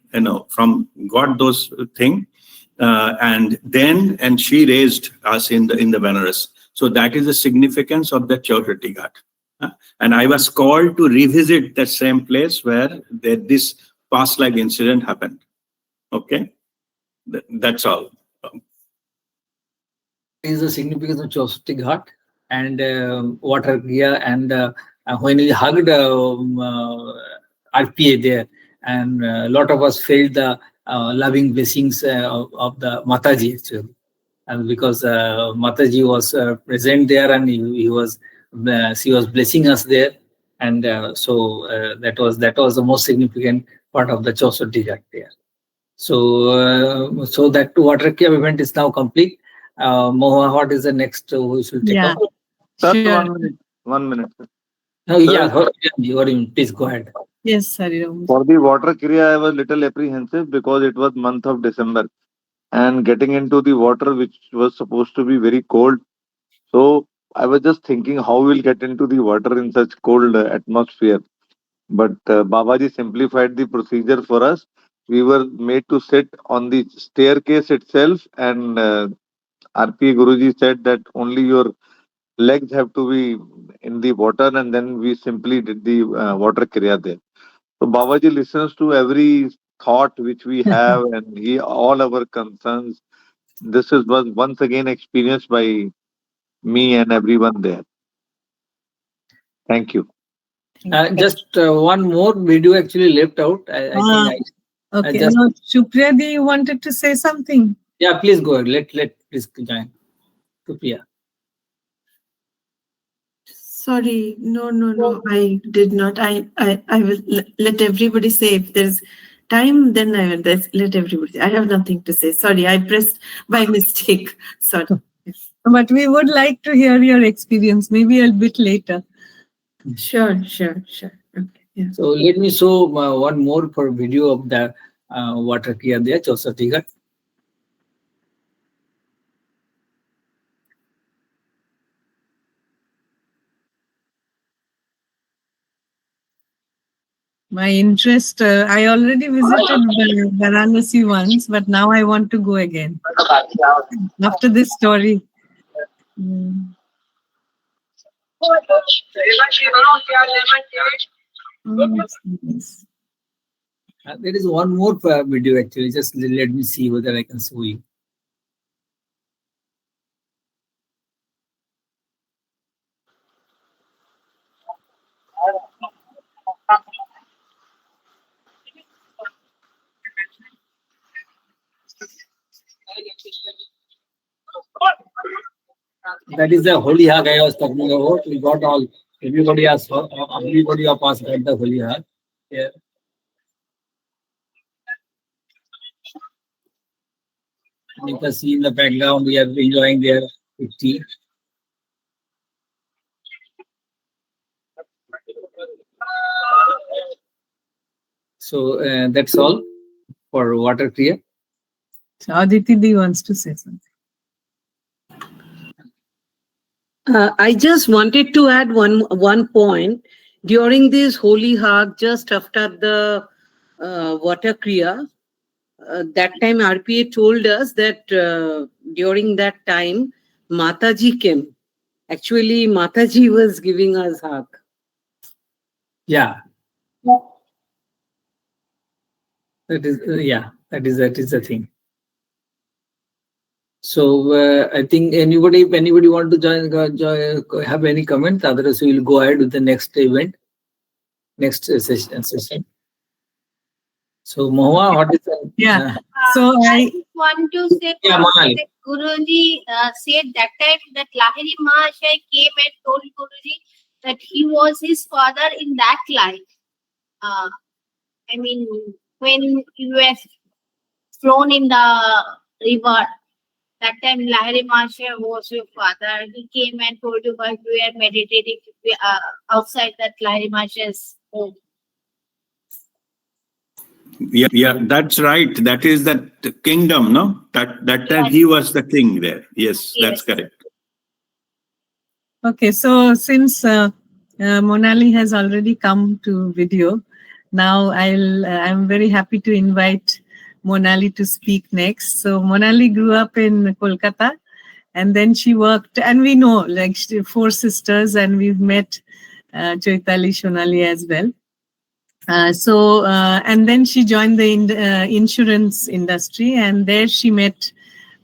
B: from got those things, and she raised us in the Benares. So that is the significance of the Chaushatti Ghat. And I was called to revisit that same place where this past life incident happened. Okay, that's all.
A: Is the significance of Chaushatti Ghat and water kriya, and when we hugged RPA there, and a lot of us felt the loving blessings of the Mataji actually, and because Mataji was present there, and she was blessing us there, and so that was the most significant part of the Chaushatti Ghat there. So so that water kriya event is now complete. Mahua, what is the next we should take up?
F: Sir,
C: Sure.
F: 1 minute. Sir.
A: Please go ahead.
C: Yes, Hariram.
F: For the water kriya, I was little apprehensive because it was month of December, and getting into the water, which was supposed to be very cold. So I was just thinking how we'll get into the water in such cold atmosphere. But Babaji simplified the procedure for us. We were made to sit on the staircase itself, and RP Guruji said that only your legs have to be in the water, and then we simply did the water kriya there. So Babaji listens to every thought which we have, and all our concerns. This was once again experienced by me and everyone there. Thank you.
A: Just one more video actually left out. I think
C: Okay.
A: just,
C: No, Supriya, you wanted to say something?
A: yeah, please go ahead. Let please join. Supriya.
G: Sorry, no, I did not. I will let everybody say. If there's time, then I will let everybody. I have nothing to say. Sorry, I pressed by mistake. Sorry.
C: But we would like to hear your experience, maybe a bit later.
G: Sure. Okay. Yeah.
A: So let me show one more for video of the water kriya there, Chausati Ghat.
C: My interest, I already visited Varanasi once, but now I want to go again. After this story. Yes.
A: There is one more video actually. Just let me see whether I can show you. That is the holy hag I was talking about. We got all, everybody of us got the holy hag. Yeah. You can see in the background we are enjoying their tea. So that's all for water kriya.
C: So Aditi Di wants to say something.
H: I just wanted to add one point. During this holy hag, just after the water kriya, that time RPA told us that during that time, Mataji came. Actually, Mataji was giving us hug.
A: Yeah. That is that is the thing. So I think anybody want to join, have any comments? Otherwise, we will go ahead with the next event, next session. So Mahua, what is that?
C: Yeah. So
I: I want to say that Guruji said that time that Lahiri Mahashaya came and told Guruji that he was his father in that life. I mean, when you were thrown in the river, that time Lahiri Mahashaya was your father. He came and told you while we were meditating outside that Lahiri Mahashaya's home.
B: Yeah, that's right. That is that kingdom, no? That time he was the king there. Yes, that's correct.
C: Okay, so since Monali has already come to video, now I'm very happy to invite Monali to speak next. So Monali grew up in Kolkata, and then she worked, and we know like 4 sisters, and we've met Chaitali Shonali as well. And then she joined the insurance industry, and there she met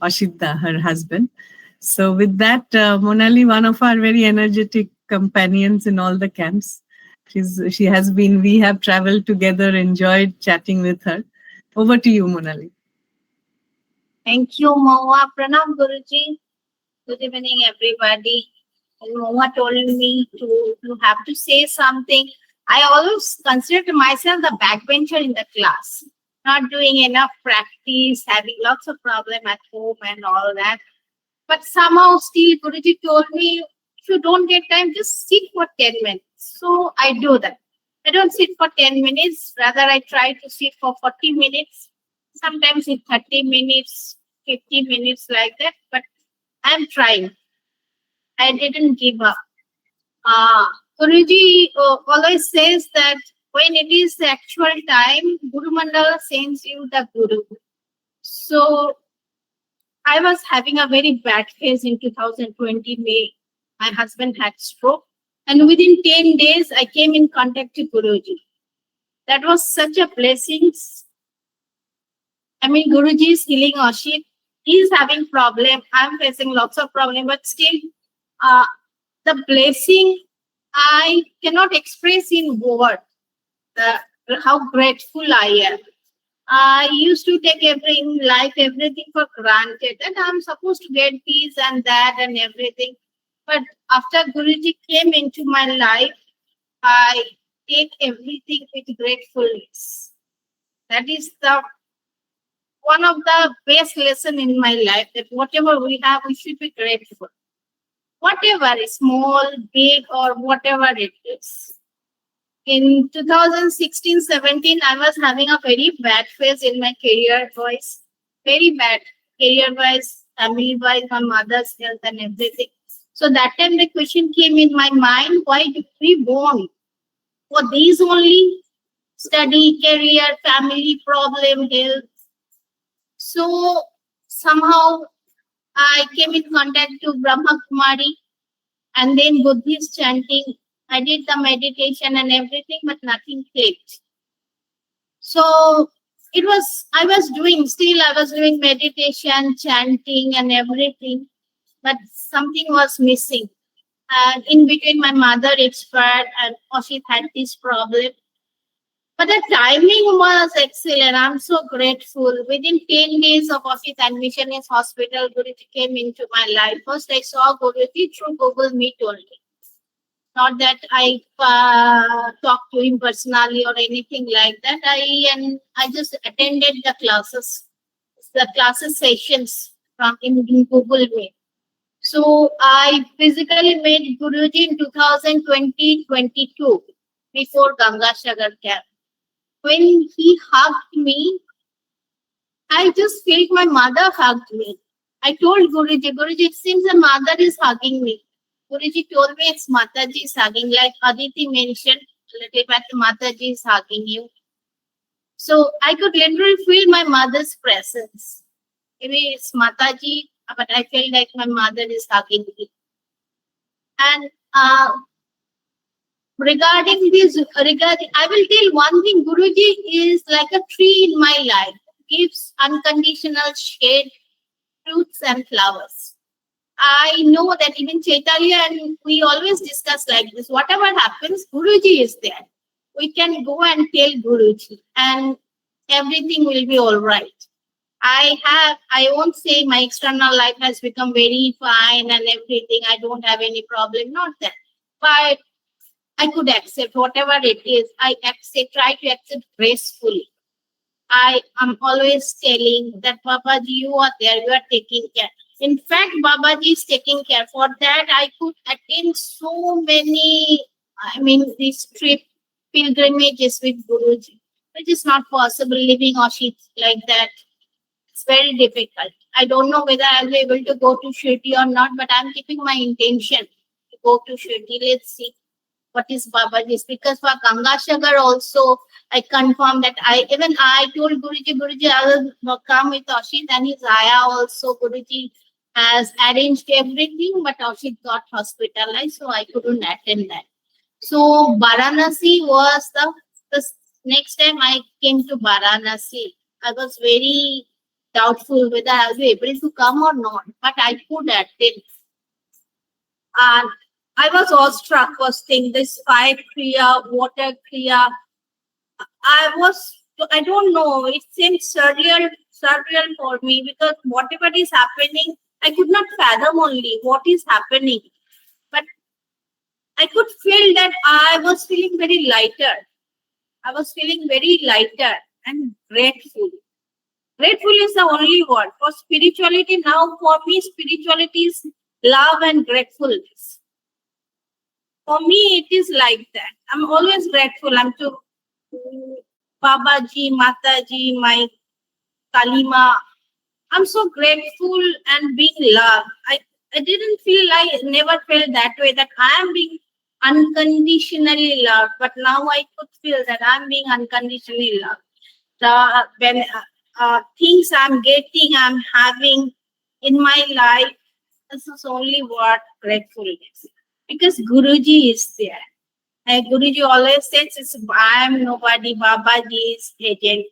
C: Ashita, her husband. So with that, Monali, one of our very energetic companions in all the camps. She has been, we have traveled together, enjoyed chatting with her. Over to you, Monali.
I: Thank you, Mahua. Pranam Guruji. Good evening, everybody. And Mahua told me to have to say something. I always considered myself the backbencher in the class, not doing enough practice, having lots of problems at home and all that. But somehow still Guruji told me, if you don't get time, just sit for 10 minutes. So I do that. I don't sit for 10 minutes. Rather, I try to sit for 40 minutes. Sometimes it's 30 minutes, 50 minutes like that. But I'm trying. I didn't give up. Guruji always says that when it is the actual time, Guru Mandala sends you the Guru. So I was having a very bad phase in 2020 May. My husband had stroke, and within 10 days, I came in contact with Guruji. That was such a blessing. I mean, Guruji is healing Ashit. He is having problem. I'm facing lots of problem, but still, the blessing I cannot express in words how grateful I am. I used to take everything for granted, and I'm supposed to get this and that and everything. But after Guruji came into my life, I take everything with gratefulness. That is the one of the best lesson in my life, that whatever we have, we should be grateful. Whatever is small, big, or whatever it is. In 2016-17, I was having a very bad phase in my career-wise. Very bad career-wise, family-wise, my mother's health and everything. So that time the question came in my mind, why do we born? For these only? Study, career, family, problem, health. So somehow I came in contact to Brahma Kumari, and then Buddhist chanting. I did the meditation and everything, but nothing clicked. So I was doing meditation, chanting and everything, but something was missing. And in between, my mother expired and Oshit had this problem. But the timing was excellent. I'm so grateful. Within 10 days of Oshit's admission in hospital, Guruji came into my life. First, I saw Guruji through Google Meet only. Not that I talked to him personally or anything like that. I just attended the classes sessions from in Google Meet. So I physically met Guruji in 2020-22 before Ganga Sagar camp. When he hugged me, I just felt my mother hugged me. I told Guruji, it seems the mother is hugging me. Guruji told me it's Mataji is hugging, like Aditi mentioned, little bit Mataji is hugging you. So I could literally feel my mother's presence. Maybe it's Mataji, but I felt like my mother is hugging me. And regarding this, I will tell one thing, Guruji is like a tree in my life, gives unconditional shade, fruits and flowers. I know that even Chaitanya and we always discuss like this. Whatever happens, Guruji is there. We can go and tell Guruji and everything will be all right. I won't say my external life has become very fine and everything. I don't have any problem, not that. But I could accept whatever it is. Try to accept gracefully. I am always telling that Babaji, you are there, you are taking care. In fact, Babaji is taking care. For that, I could attend so many, these pilgrimages with Guruji, which is not possible living Oshit like that. It's very difficult. I don't know whether I'll be able to go to Shirdi or not, but I'm keeping my intention to go to Shirdi. Let's see what is Babaji's. Because for Ganga Sagar also, I confirmed that I told Guruji, I will come with Oshit and his Aya also. Guruji has arranged everything, but Oshit got hospitalized, so I couldn't attend that. So Varanasi was the next time I came to Varanasi. I was very doubtful whether I'll be able to come or not, but I could attend. And I was awestruck, thinking this fire kriya, water kriya. I don't know, it seemed surreal for me, because whatever is happening, I could not fathom only what is happening. But I could feel that I was feeling very lighter. I was feeling very lighter and grateful. Grateful is the only word. For spirituality now, for me, spirituality is love and gratefulness. For me, it is like that. I'm always grateful. I'm to Babaji, Mataji, my Kalima. I'm so grateful and being loved. I never felt that way, that I am being unconditionally loved. But now I could feel that I'm being unconditionally loved. When things I'm getting, I'm having in my life, this is only what gratefulness. Because Guruji is there. And Guruji always says, I am nobody, Babaji is agent.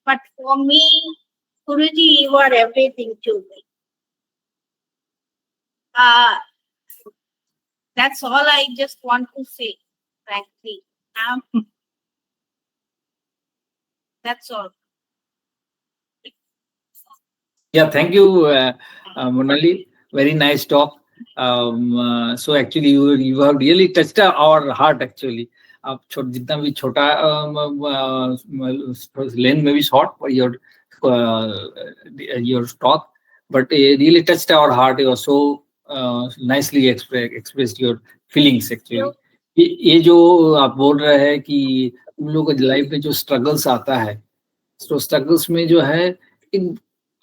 I: But for me, Guruji, you are everything to me. That's all I just want to say, frankly. That's all.
A: Yeah, thank you, Monali. Very nice talk. So actually, you have really touched our heart. Actually, आप जितना भी छोटा length में भी short your talk, but it really touched our heart. You are so nicely expressed your feelings. Actually, ये जो आप बोल रहे हैं कि तुम लोगों के लाइफ में जो struggles आता है, तो struggles में जो है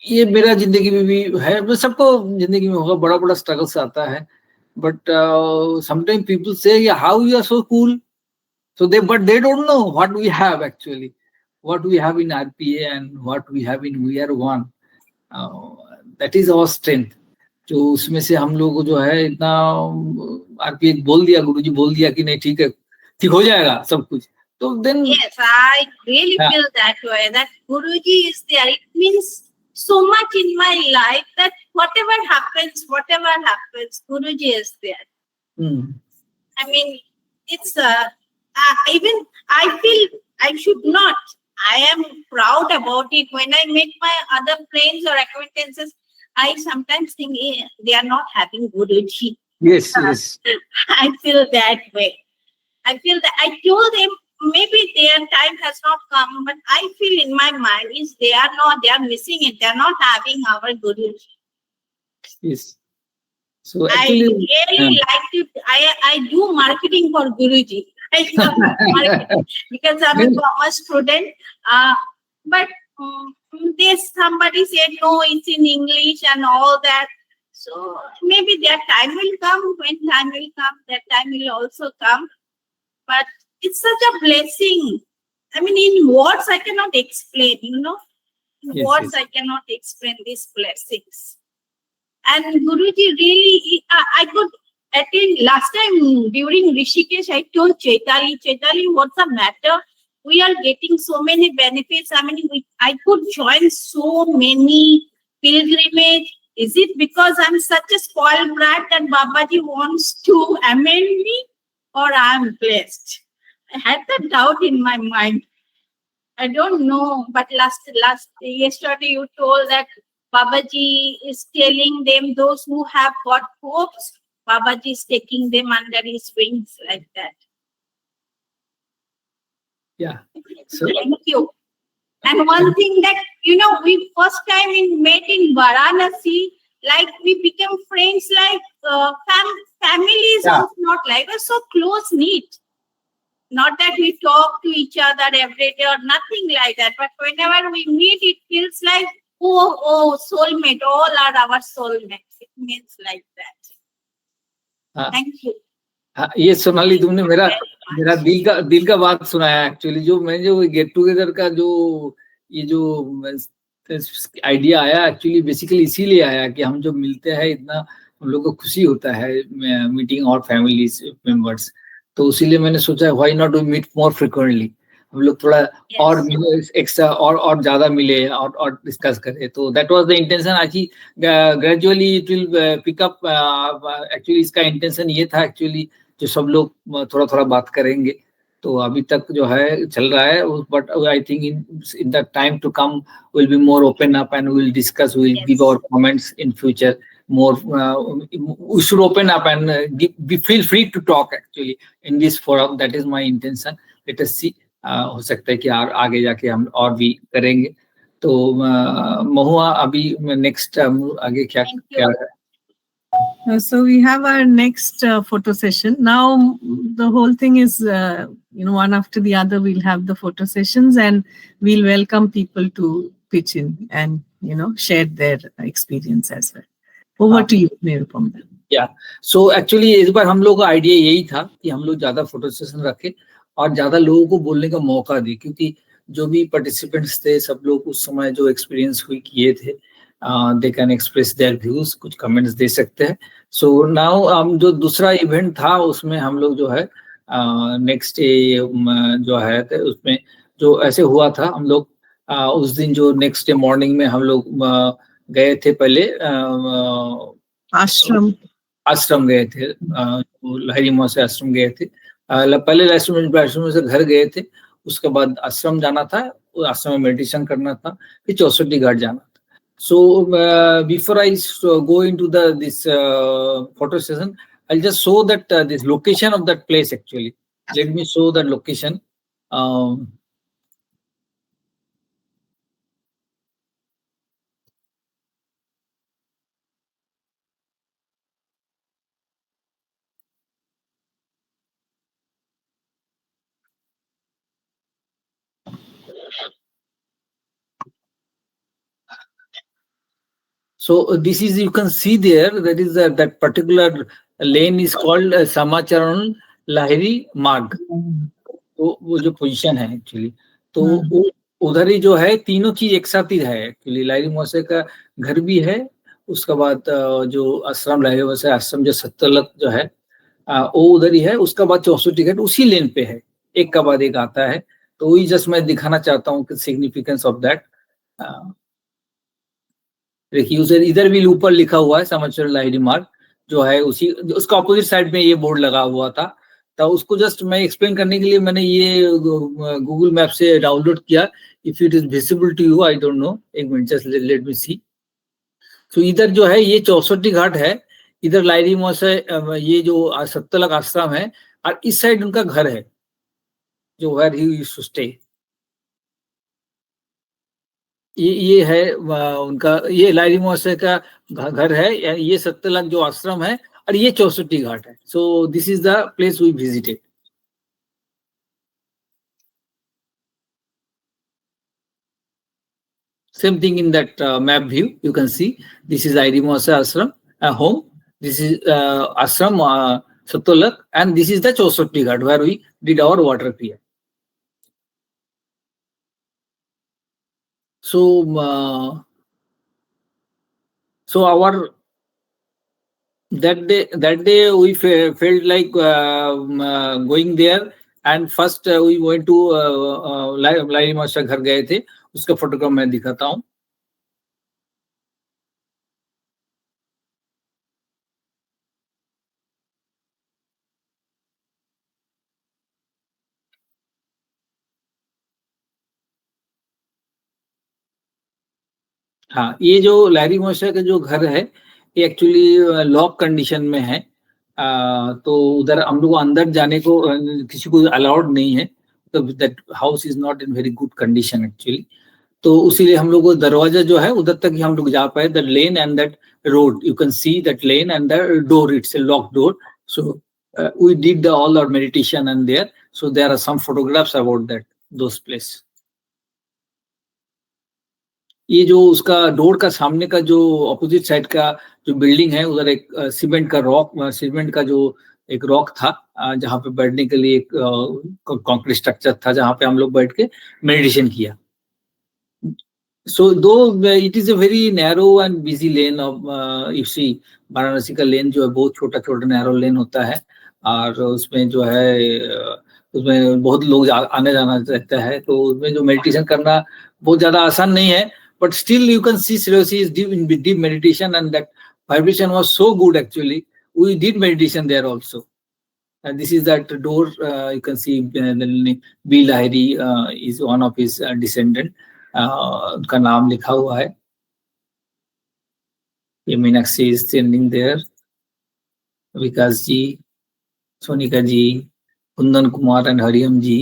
A: ये मेरा जिंदगी में भी है, मैं सबको जिंदगी में होगा, बड़ा बड़ा स्ट्रगल्स आता है, but sometime people say how you are so cool, so but they don't know what we have actually, what we have in RPA and what we have in WeAreOne. That is our strength. जो उसमें से हम लोग को जो है इतना RPA बोल दिया, गुरुजी बोल दिया कि नहीं ठीक है, ठीक हो जाएगा सब कुछ, तो then
I: yes, I really feel that way, that Guruji is there. It means so much in my life that whatever happens, Guruji is there. I mean, it's even I feel I should not. I am proud about it. When I meet my other friends or acquaintances, I sometimes think they are not having Guruji.
A: Yes, yes.
I: I feel that way. I feel that I told them maybe their time has not come, but I feel in my mind is they are missing it. They are not having our Guruji.
A: Yes. So actually,
I: I really like to. I do marketing for Guruji. I love marketing because I'm a commerce student. But somebody said no, it's in English and all that. So maybe their time will come. When time will come, that time will also come. But it's such a blessing. I mean, in words I cannot explain. In words I cannot explain these blessings. And Guruji really, I could attend last time during Rishikesh. I told Chaitali, what's the matter? We are getting so many benefits. I mean, I could join so many pilgrimage. Is it because I'm such a spoiled brat that Babaji wants to amend me, or I'm blessed? I had that doubt in my mind. I don't know, but yesterday you told that Babaji is telling them, those who have got hopes, Babaji is taking them under his wings like that.
A: Yeah. So,
I: thank you. And one thing that, we first time met in Varanasi, like we became friends, like families, also not like us, so close knit. Not that we talk to each other every day or nothing like that, but whenever we meet, it feels like, oh, soulmate, all are our soulmates. It means like that. Thank you.
A: ये सोनाली तुमने मेरा दिल का बात सुनाया actually, जो get together का ये जो आइडिया आया एक्चुअली बेसिकली इसीलिए आया कि हम जो मिलते हैं इतना हम लोग को खुशी होता है मीटिंग और फैमिलीज मेंबर्स, तो इसीलिए मैंने सोचा why not we meet more frequently, हम लोग थोड़ा और एक्स्ट्रा और ज्यादा मिले और डिस्कस करें, तो that was the intention. I gradually it will pick up. Actually इसका इंटेंशन ये था एक्चुअली जो सब लोग थोड़ा थोड़ा बात करेंगे, तो अभी तक जो है चल रहा है, but I think in the time to come will be more open up and will discuss, will give our comments in future more. We should open up and feel free to talk actually in this forum. That is my intention. Let us see. हो सकता है कि आगे जाके हम और भी करेंगे। तो महुआ अभी नेक्स्ट आगे क्या है?
C: So we have our next photo session. Now the whole thing is, one after the other we'll have the photo sessions and we'll welcome people to pitch in and, share their experience as well. Over to you, Nirupam.
A: Yeah. So actually इस बार हम लोग का idea यही था कि हम लोग ज्यादा फोटो सेशन रखें और ज्यादा लोगों को बोलने का मौका दी, क्योंकि जो भी पार्टिसिपेंट्स थे सब लोग उस समय जो एक्सपीरियंस किए थे, they can express their views, कुछ कमेंट्स दे सकते हैं। सो नाउ जो दूसरा इवेंट था उसमें हम लोग जो है नेक्स्ट डे जो है उसमें जो ऐसे हुआ था, हम लोग उस दिन जो नेक्स्ट डे मॉर्निंग में हम लोग गए थे पहले
C: आश्रम
A: आश्रम गए थे, लाहिरी महोदय आश्रम गए थे। पहले आश्रम से घर गए थे, उसके बाद आश्रम जाना था, आश्रम में मेडिटेशन करना था, फिर 64 घाट जाना था। So before I go into this photo session, I'll just show that this location of that place actually. Let me show that location. So this is, you can see there, that is that particular lane is called Samacharan Lahiri Marg. तो वो जो position है actually, तो उधर ही जो है तीनों चीज एक साथ ही है एक्चुअली। लाहिरी महोदय का घर भी है, उसके बाद जो आश्रम लाहिरी महोदय आश्रम जो सत्तलक जो है वो उधर ही है, उसका बाद 64 घाट उसी लेन पे है, एक का बाद एक आता है। तो वही जस्ट मैं दिखाना चाहता हूँ कि सिग्निफिकेंस ऑफ दैट। देखिए उधर इधर भी ऊपर लिखा हुआ है समाचार लाहिरी मार्ग जो है, उसी उसका ऑपोजिट साइड में ये बोर्ड लगा हुआ था। तो उसको जस्ट मैं एक्सप्लेन करने के लिए मैंने ये गूगल मैप से डाउनलोड किया। If it is visible to you, I don't know, एक minute just let me see. तो इधर जो है ये 64 घाट है, इधर लाहिरी महोदय ये जो सत्तलक आश्रम है, और इस साइड उनका घर है जो where he used to stay. ये है उनका, ये लाहिरी महोदय का घर है, ये सत्तलक जो आश्रम है, और ये 64 घाट है। So this is the place we visited. Same thing in that map view, you can see this is Lahirí Mहोदय ashram home, this is ashram Sattolak, and this is the 64 Ghat where we did our water kriya. So so our that day we felt like going there, and first we went to Lahiri महोदय घर गए थे, उसका photograph मैं दिखाता हूँ। हाँ, ये जो लाहिरी महोदय का जो घर है ये एक्चुअली लॉक कंडीशन में है। तो उधर हम लोग अंदर जाने को किसी को अलाउड नहीं है, तो that house is not in very good condition actually. तो उसीलिए हम लोग दरवाजा जो है उधर तक ही हम लोग जा पाए। The lane and that road, you can see that lane and the door, it's a lock door. So we did all our meditation and there, so there are some photographs about that those place. ये जो उसका door का सामने का जो opposite side का जो building है, उधर एक सीमेंट का जो एक रॉक था, जहाँ पे बैठने के लिए एक कंक्रीट स्ट्रक्चर था, जहाँ पे हम लोग बैठ के मेडिटेशन किया। So though it is a very narrow and busy lane of you see, Varanasi का लेन जो है बहुत छोटा छोटा नैरो लेन होता है, और उसमें जो है उसमें बहुत लोग आने जाना रहता है, तो उसमें जो मेडिटेशन करना बहुत ज्यादा आसान नहीं है। But still you can see Shreyoshi is deep meditation, and that vibration was so good actually. We did meditation there also. And this is that door, you can see B. Lahiri is one of his descendant. उनका नाम लिखा हुआ है। ये Meenakshi is standing there, Vikas ji, Sonika ji, Kundan Kumar and हरियम ji,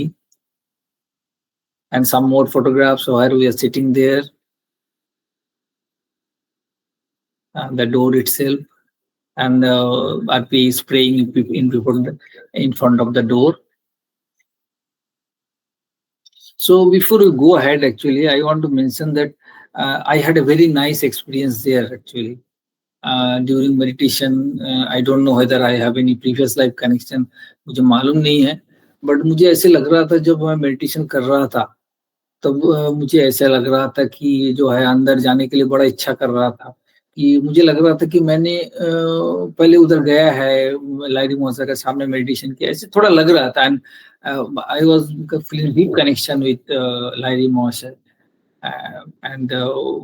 A: and some more photographs where we are sitting there. The door itself, and RP is praying in front of the door. So before we go ahead, actually, I want to mention that I had a very nice experience there actually. During meditation, I don't know whether I have any previous life connection, मुझे मालूम नहीं है, but मुझे ऐसे लग रहा था जब मैं मेडिटेशन कर रहा था, तब मुझे ऐसा लग रहा था कि जो है अंदर जाने के लिए बड़ा इच्छा कर रहा था, कि मुझे लग रहा था कि मैंने पहले उधर गया है, लाहिरी महोदय के सामने मेडिटेशन किया, ऐसे थोड़ा लग रहा था। And I was feeling deep connection with Lahiri महोदय, एंड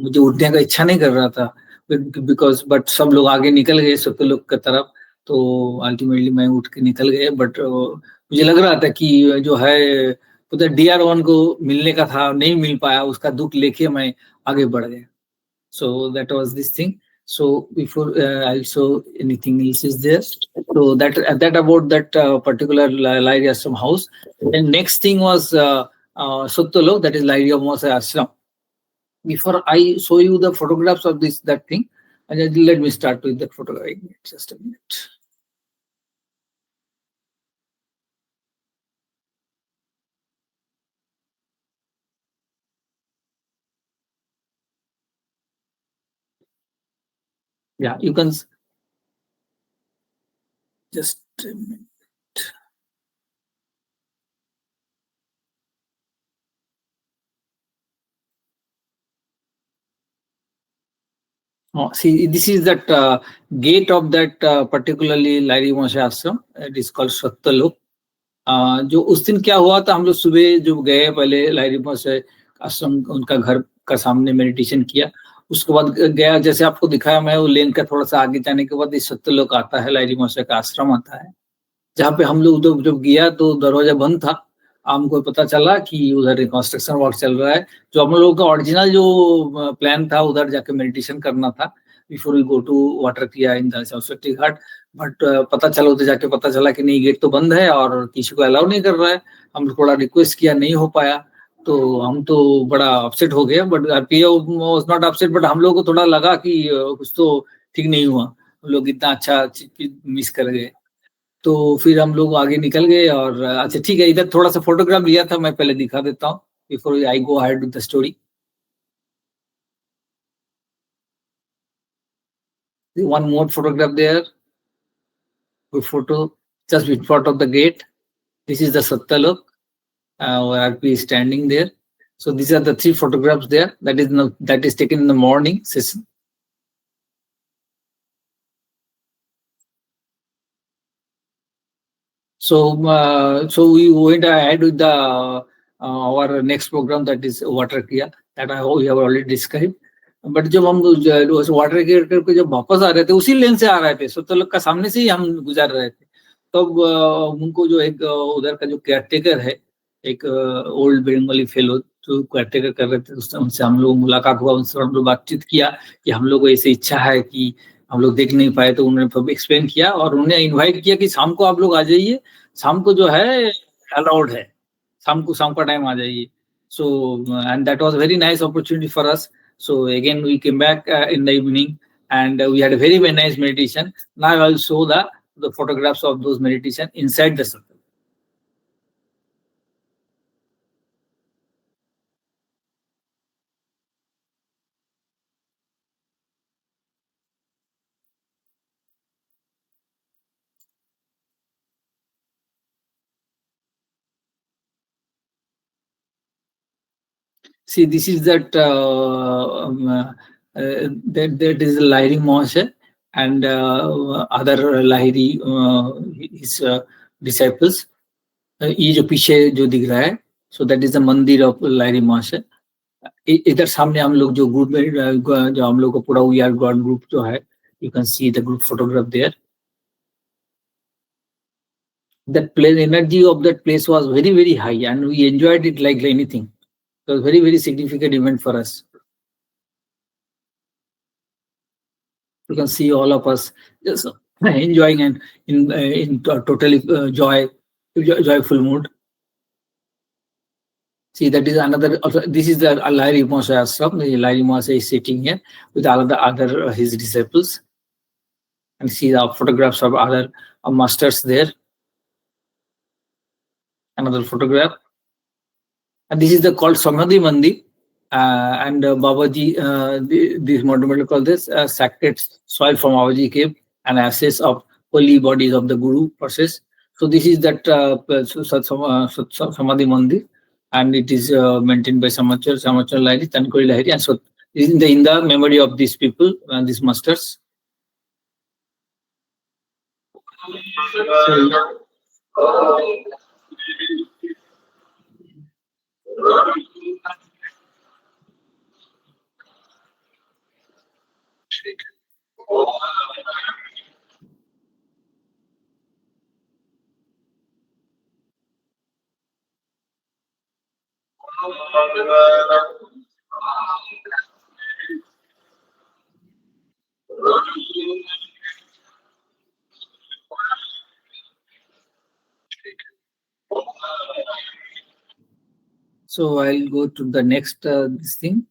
A: मुझे उठने का इच्छा नहीं कर रहा था बिकॉज, बट सब लोग आगे निकल गए सत्तलक की तरफ, तो अल्टीमेटली मैं उठ के निकल गए, बट मुझे लग रहा था कि जो है उधर DR1 को मिलने का था, नहीं मिल पाया, उसका दुख लेके मैं आगे बढ़ गया. So that was this thing. So before I show anything else is there. So that about that particular Lairi Ashram house. And next thing was Suttalo, that is Lairi Amasa Ashram. Before I show you the photographs of that thing, and let me start with that photograph. Just a minute. Yeah, you can just a minute. See, this is that gate of that particularly Lairi Moshe Ashram. It is called Sattalok. जो उस दिन क्या हुआ था, हम लोग सुबह जो गए पहले लाइरी मौसे आश्रम, उनका घर का सामने मेडिटेशन किया. उसके बाद गया, जैसे आपको दिखाया मैं, वो लेन का थोड़ा सा आगे जाने के बाद इस सत्यलोक आता है, लाइरी मौसे का आश्रम आता है, जहाँ पे हम लोग जब गया तो दरवाजा बंद था. हमको पता चला कि उधर कंस्ट्रक्शन वर्क चल रहा है. जो हम लोगों का ओरिजिनल जो प्लान था, उधर जाके मेडिटेशन करना था before we go to water किया in the Saraswati Ghat. But पता चला, उधर जाके पता चला कि नहीं, गेट तो बंद है और किसी को अलाउ नहीं कर रहा है. हम थोड़ा रिक्वेस्ट किया, नहीं हो पाया, तो हम तो बड़ा अपसेट हो गए. But RPO was not upset, but हम लोग को थोड़ा लगा कि कुछ तो ठीक नहीं हुआ, हम लोग इतना अच्छा चीज मिस कर गए. तो फिर हम लोग आगे निकल गए. और अच्छा ठीक है, इधर थोड़ा सा फोटोग्राफ लिया था, मैं पहले दिखा देता हूँ before I go ahead with the story. One more photograph there. Good photo, just in front of the gate. This is the Sattalok, where RP is standing there. So these are the 3 photographs there. That is taken in the morning session. So we went ahead with the our next program, that is water kriya, that I hope we have already described. But जब हम water gate करके जब वापस आ रहे थे, उसी लेन से आ रहे थे, सत्यलोक का सामने से ही हम गुजार रहे थे, तब उनको जो एक उधर का जो केयरटेकर है, एक ओल्ड बंगाली फेलो जो केयरटेकर कर रहे थे, उनसे हम लोग मुलाकात हुआ, उनसे हम लोग बातचीत किया कि हम लोग को ऐसी इच्छा है कि हम लोग देख नहीं पाए. तो उन्होंने एक्सप्लेन किया और उन्हें इन्वाइट किया कि शाम को आप लोग आ जाइए, शाम को जो है अलाउड है, शाम का टाइम आ जाइए. So and that was very nice opportunity for us. So again we came back in the evening, and we had a very nice meditation. Now I will show the photographs of those meditation inside the circle. See, this is that that is Lahiri Mahasaya and other Lahiri his disciples. ये जो पीछे जो दिख रहा है, so that is the मंदिर of Lahiri Mahasaya. इधर सामने हम लोग जो ग्रुप में जो हम लोग का पूरा We Are God ग्रुप जो है, you can see the group photograph there. That place, energy of that place was very high, and we enjoyed it like anything. It was very significant event for us. You can see all of us just enjoying and in totally joyful mood. See, that is another. Also, this is the Lahiri Mahasaya Ashram. The Lahiri Mahasaya is sitting here with all the other his disciples, and see the photographs of other masters there. Another photograph, and this is the called Samadhi Mandir. And Babaji, this monument called this sacred soil from Babaji cave and ashes of holy bodies of the Guru process. So this is that Samadhi Mandir, and it is maintained by Samachar Lahiri, Tankori Lahiri, and so this is in the memory of these people and these masters. So I'll go to the next this thing.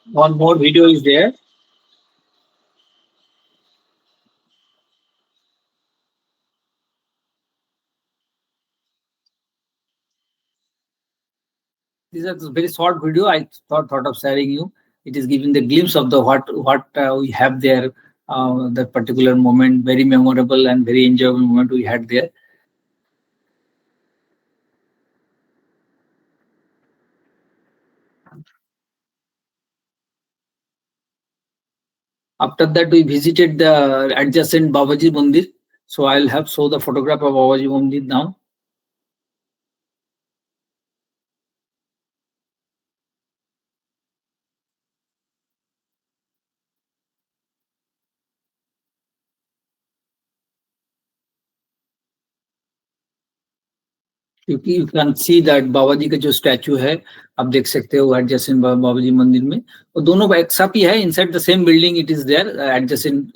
A: One more video is there. This is a very short video. I thought of sharing you. It is giving the glimpse of the what we have there. That particular moment, very memorable and very enjoyable moment we had there. After that, we visited the adjacent Babaji Mandir. So I'll have show the photograph of Babaji Mandir now. You can see that बाबाजी का जो statue है आप देख सकते हो adjacent बाबाजी मंदिर में और दोनों एक साथ ही है inside the same building it is there adjacent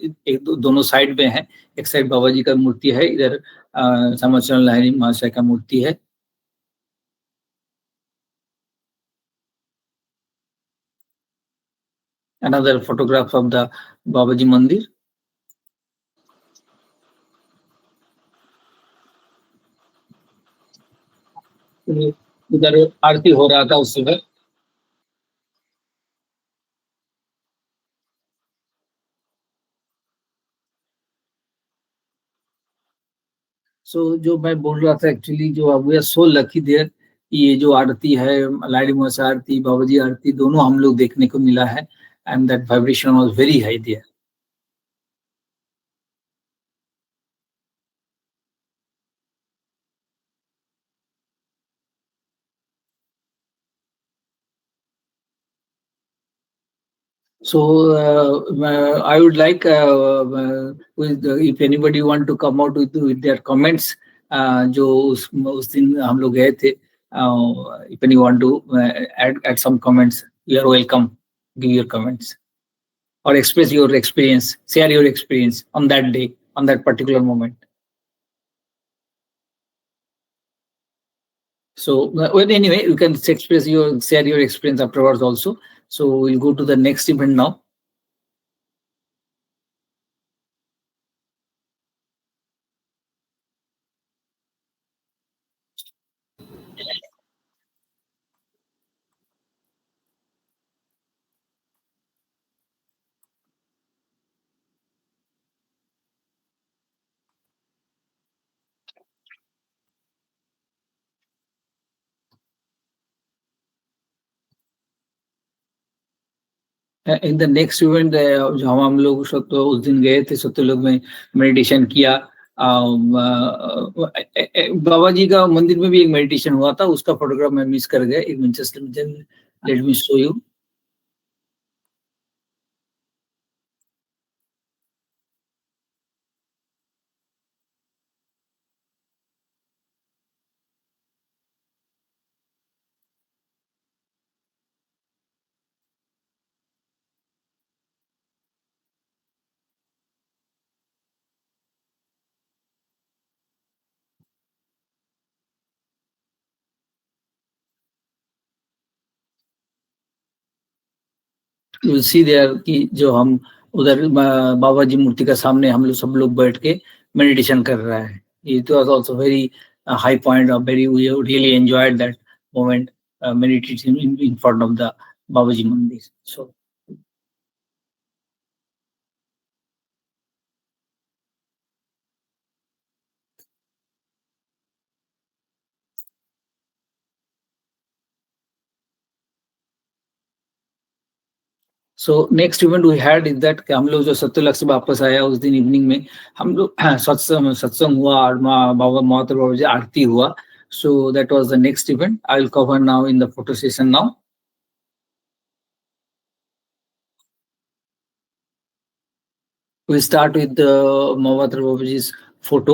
A: दोनों साइड में है एक साइड बाबाजी का मूर्ति है इधर समाचरण लहरी महाशय का मूर्ति है another photograph of the बाबाजी मंदिर उधर आरती हो रहा था उस समय सो जो मैं बोल रहा था एक्चुअली जो we are so lucky there ये जो आरती है लाड़ी मोसा आरती बाबाजी आरती दोनों हम लोग देखने को मिला है and that vibration was very high there So I would like if anybody want to come out with their comments जो उस दिन हम लोग गए थे if anyone want to add some comments you are welcome give your comments or express your experience share your experience on that day on that particular moment so well anyway you can express your share your experience afterwards also so we'll go to the next event now in the next event जो हम लोग सब तो उस दिन गए थे सब लोग में मेडिटेशन किया बाबा जी का मंदिर में भी एक मेडिटेशन हुआ था उसका फोटोग्राफ मैं मिस कर गया एक minute just let me show you you will see there कि जो हम उधर बाबा जी मूर्ति का सामने हम लोग सब लोग बैठ के मेडिटेशन कर रहा है it was also very high point of very we really enjoyed that moment meditating in front of the Babaji Mandir so so next event we had is that हम लोग जो सत्यलक से वापस आया उस दिन इवनिंग में हम लोग सत्संग हुआ और बाबा माता बाबा जी आरती हुआ so that was the next event I will cover now in the photo session now we start with the Mahua Babaji's photo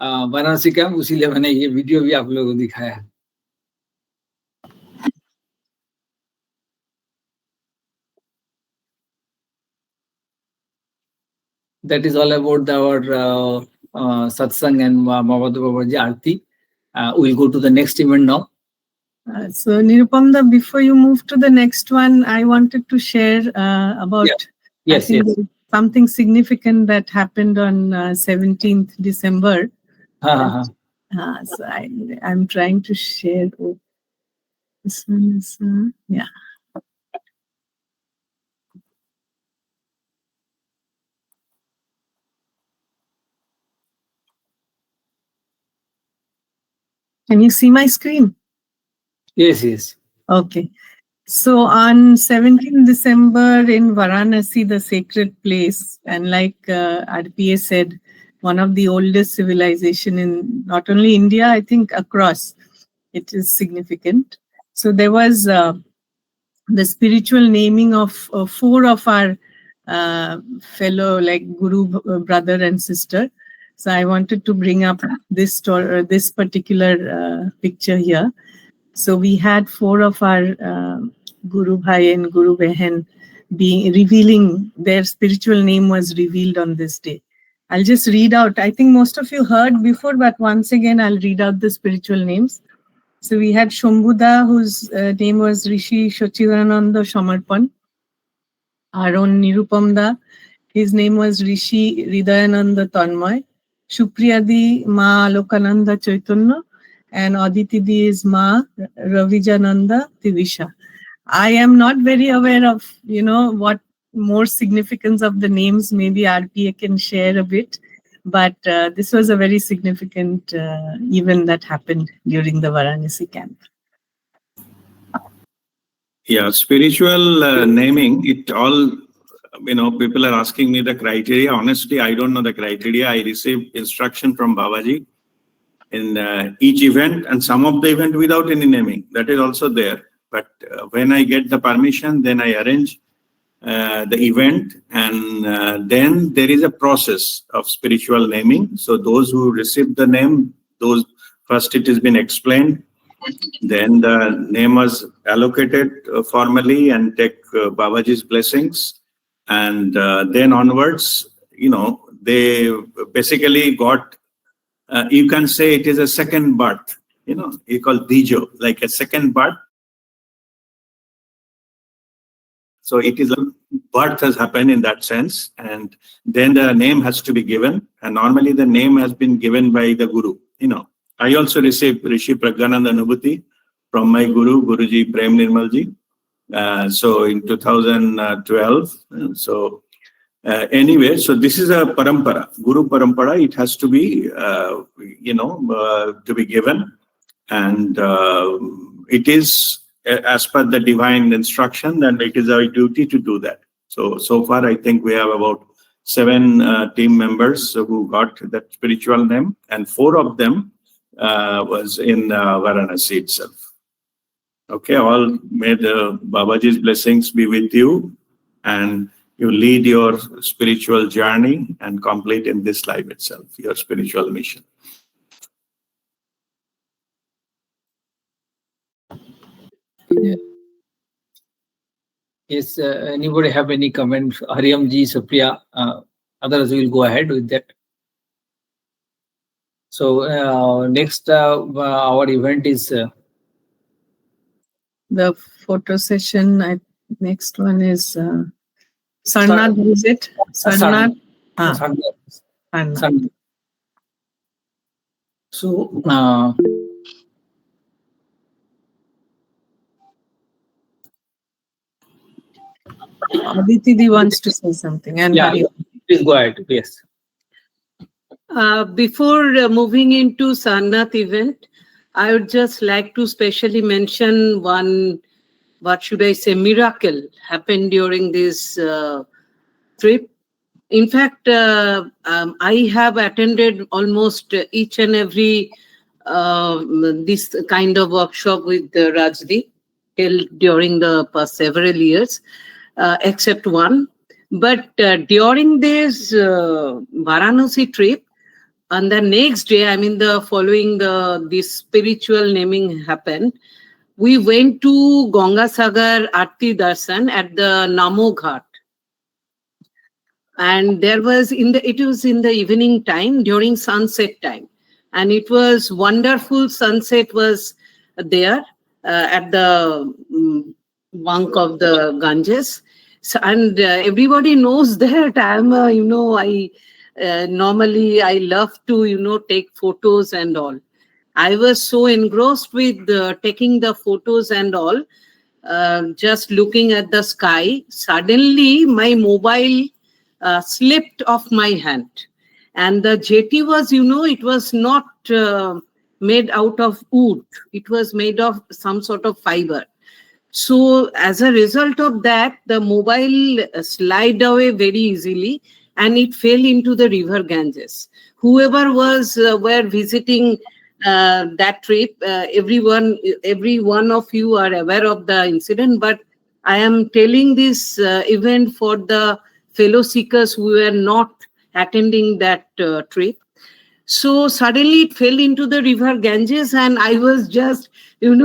A: Varanasi camp, उसीलिए मैंने ये वीडियो भी आप लोगों को दिखाया है. That is all about our satsang and Mahua Babaji Aarti. We'll go to the next event now.
C: So Nirupam, before you move to the next one, I wanted to share about I think something significant that happened on 17th December. So I'm trying to share. This one is, yeah. Can you see my screen?
A: Yes, yes.
C: Okay. So on 17th December in Varanasi, the sacred place, and like RPA said, one of the oldest civilization in not only India, I think across, it is significant. So there was the spiritual naming of 4 of our fellow like Guru brother and sister. So I wanted to bring up this story, this particular picture here. So we had 4 of our Guru Bhai and Guru Behen revealing their spiritual name was revealed on this day. I'll just read out. I think most of you heard before, but once again, I'll read out the spiritual names. So we had Shambhuda, whose name was Rishi Shochidananda Shamarpan. Our own Nirupam, his name was Rishi Hridayananda Tanmay. Shupriyadi Ma Alokananda Chaitanya. And Aditi is Ma Ravijananda Tivisha. I am not very aware of, what more significance of the names. Maybe RPA can share a bit. But this was a very significant event that happened during the Varanasi camp.
B: Yeah, spiritual naming, it all, people are asking me the criteria. Honestly, I don't know the criteria. I received instruction from Babaji in each event, and some of the event without any naming. That is also there. But when I get the permission, then I arrange the event, and then there is a process of spiritual naming. So those who receive the name, those first it has been explained, then the name was allocated formally and take Babaji's blessings, and then onwards, they basically got. You can say it is a second birth, you call Dijo, like a second birth. So it is a birth has happened in that sense, and then the name has to be given. And normally the name has been given by the Guru. I also received Rishi Pragyananda Nubhuti from my Guru, Guruji Prem Nirmalji. So in 2012. So anyway, so this is a parampara, Guru parampara. It has to be, to be given, and it is as per the divine instruction, and it is our duty to do that. So far, I think we have about 7 team members who got that spiritual name, and 4 of them was in Varanasi itself. Okay, all may the Babaji's blessings be with you, and you lead your spiritual journey and complete in this life itself your spiritual mission.
A: Yes, anybody have any comments? Hariam ji, Supriya, others will go ahead with that. So next, our event is
C: the photo session. Next one is Sarnath, is it? Sarnath.
A: Sarnath. So
C: Aditi wants to say something. And
A: yeah, please go ahead. Yes.
H: Before moving into Sarnath event, I would just like to specially mention one, what should I say, miracle happened during this trip. In fact, I have attended almost each and every this kind of workshop with Rajdi held during the past several years, except one. But during this Varanasi trip, on the next day, I mean the following this spiritual naming happened, we went to Gangasagar Aarti Darshan at the Namo Ghat. And it was in the evening time during sunset time. And it was wonderful. Sunset was there at the bank of the Ganges. So, and everybody knows that I'm, normally I love to, take photos and all. I was so engrossed with taking the photos and all, just looking at the sky. Suddenly, my mobile slipped off my hand. And the jetty was, it was not made out of wood. It was made of some sort of fiber. So as a result of that, the mobile slid away very easily and it fell into the river Ganges. Whoever were visiting that trip, every one of you are aware of the incident, but I am telling this event for the fellow seekers who were not attending that trip. So suddenly it fell into the river Ganges and I was just,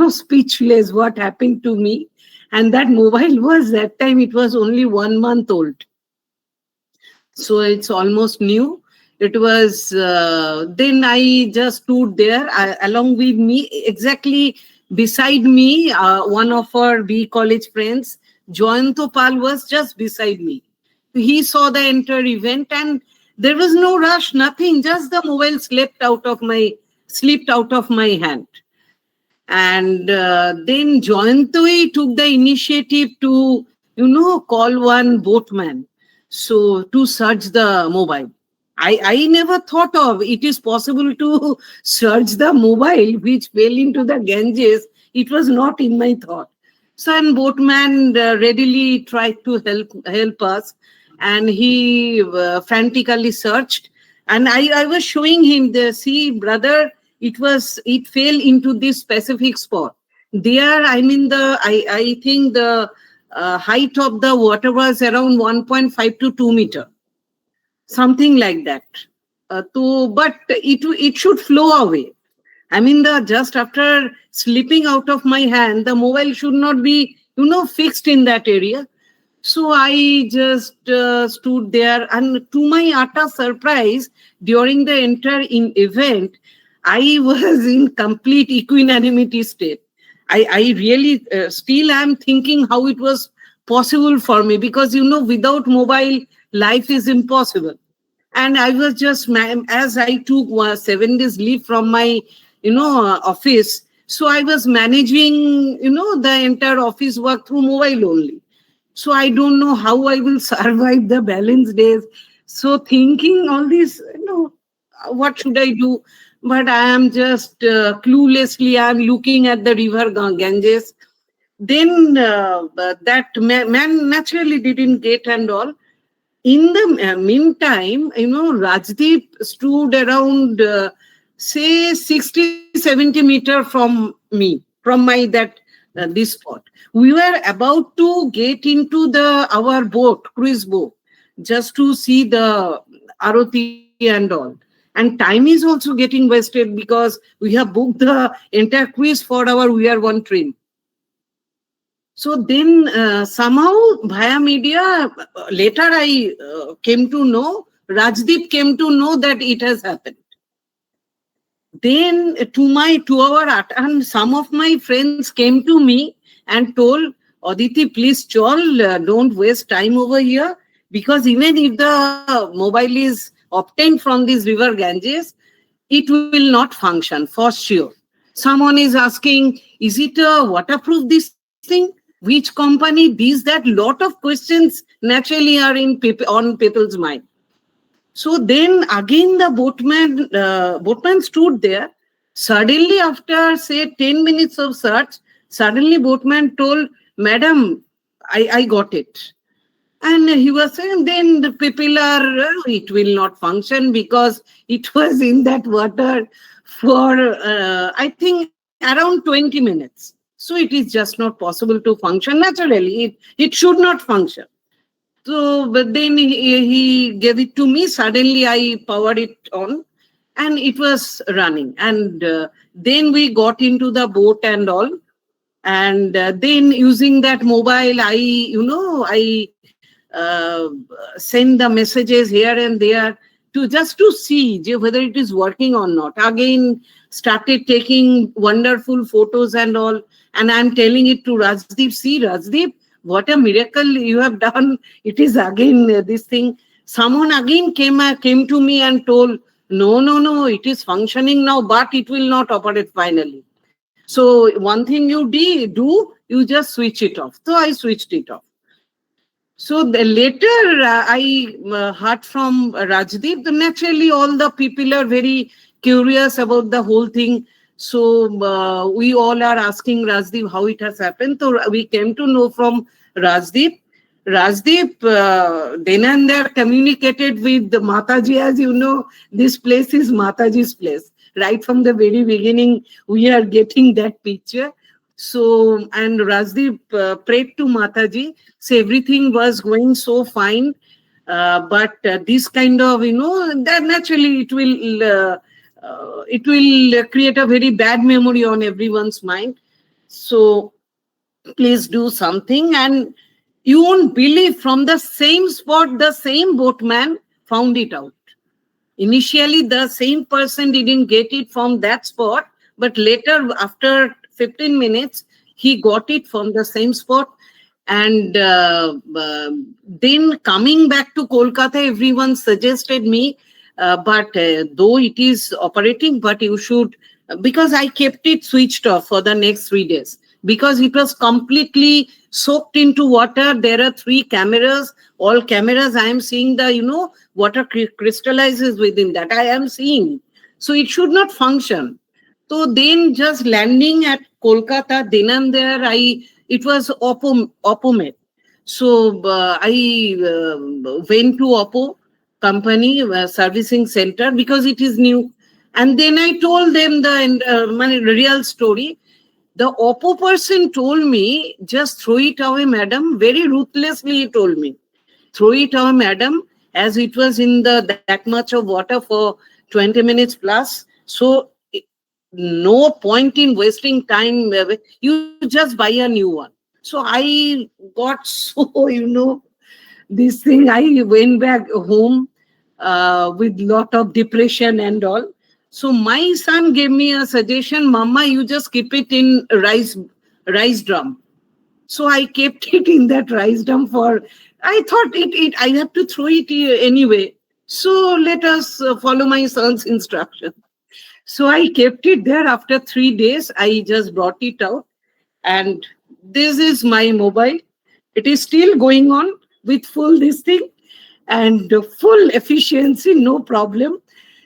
H: speechless what happened to me. And that mobile was, that time it was only 1 month old. So it's almost new. It was, then I just stood there along with me, exactly beside me, one of our B college friends, Joyanto Pal, was just beside me. He saw the entire event and there was no rush, nothing, just the mobile slipped out of my hand. And then Joyanto took the initiative to, call one boatman. So to search the mobile. I never thought of it is possible to search the mobile which fell into the Ganges. It was not in my thought. So an boatman readily tried to help us. And he frantically searched, and I was showing him see, brother, it fell into this specific spot. There, I mean, I think the height of the water was around 1.5 to 2 meter, something like that. But it should flow away. I mean, just after slipping out of my hand, the mobile should not be, fixed in that area. So I just stood there, and to my utter surprise, during the entire event, I was in complete equanimity state. I really still am thinking how it was possible for me, because without mobile, life is impossible. And I was just, as I took 7 days leave from my office, so I was managing the entire office work through mobile only. So I don't know how I will survive the balance days. So thinking all this, what should I do? But I am just cluelessly, I am looking at the river Ganges. Then that man naturally didn't get and all. In the meantime, Rajdeep stood around, say 60-70 meters from me, from my this spot. We were about to get into our boat, cruise boat, just to see the Arati and all. And time is also getting wasted because we have booked the entire cruise for our WeAreOne train. So then somehow via media, later I came to know, Rajdeep came to know that it has happened. Then and some of my friends came to me and told, Aditi, please don't waste time over here, because even if the mobile is obtained from this river Ganges, it will not function for sure. Someone is asking, is it waterproof, this thing? Which company? That lot of questions naturally are on people's mind. So then again the boatman stood there. Suddenly after say 10 minutes of search, suddenly boatman told, Madam, I got it. And he was saying, then the people it will not function because it was in that water for, I think, around 20 minutes. So it is just not possible to function naturally. It should not function. So, but then he gave it to me. Suddenly I powered it on. and it was running. And then we got into the boat and all. And then using that mobile, I send the messages here and there to see whether it is working or not. Again, started taking wonderful photos and all. And I'm telling it to Rajdeep, see, Rajdeep, what a miracle you have done. It is again this thing. Someone again came to me and told, no, it is functioning now, but it will not operate finally. So one thing you do, you just switch it off. So I switched it off. So later I heard from Rajdeep. Naturally, all the people are very curious about the whole thing. So we all are asking Rajdeep how it has happened. So we came to know from Rajdeep. Rajdeep then and there communicated with Mataji. As you know, this place is Mataji's place. Right from the very beginning, we are getting that picture. So, and Rajdeep prayed to Mataji. So everything was going so fine. But this kind of, that naturally it will create a very bad memory on everyone's mind. So please do something. And you won't believe, from the same spot, the same boatman found it out. Initially, the same person didn't get it from that spot, but later, after 15 minutes, he got it from the same spot. And then coming back to Kolkata, everyone suggested me, but though it is operating, but you should, because I kept it switched off for the next 3 days, because it was completely soaked into water. There are 3 cameras, all cameras. I am seeing the, water crystallizes within that. I am seeing. So it should not function. So then just landing at Kolkata, then and there, it was Oppo. So I went to Oppo company servicing center because it is new. And then I told them the real story. The Oppo person told me, just throw it away, madam. Very ruthlessly he told me, throw it away, madam, as it was in that much of water for 20 minutes plus. So no point in wasting time. You just buy a new one. So I got so, this thing. I went back home with lot of depression and all. So my son gave me a suggestion, Mama, you just keep it in rice drum. So I kept it in that rice drum I thought I have to throw it anyway. So let us follow my son's instruction. So I kept it there. After 3 days, I just brought it out. And this is my mobile. It is still going on with full this thing and full efficiency, no problem.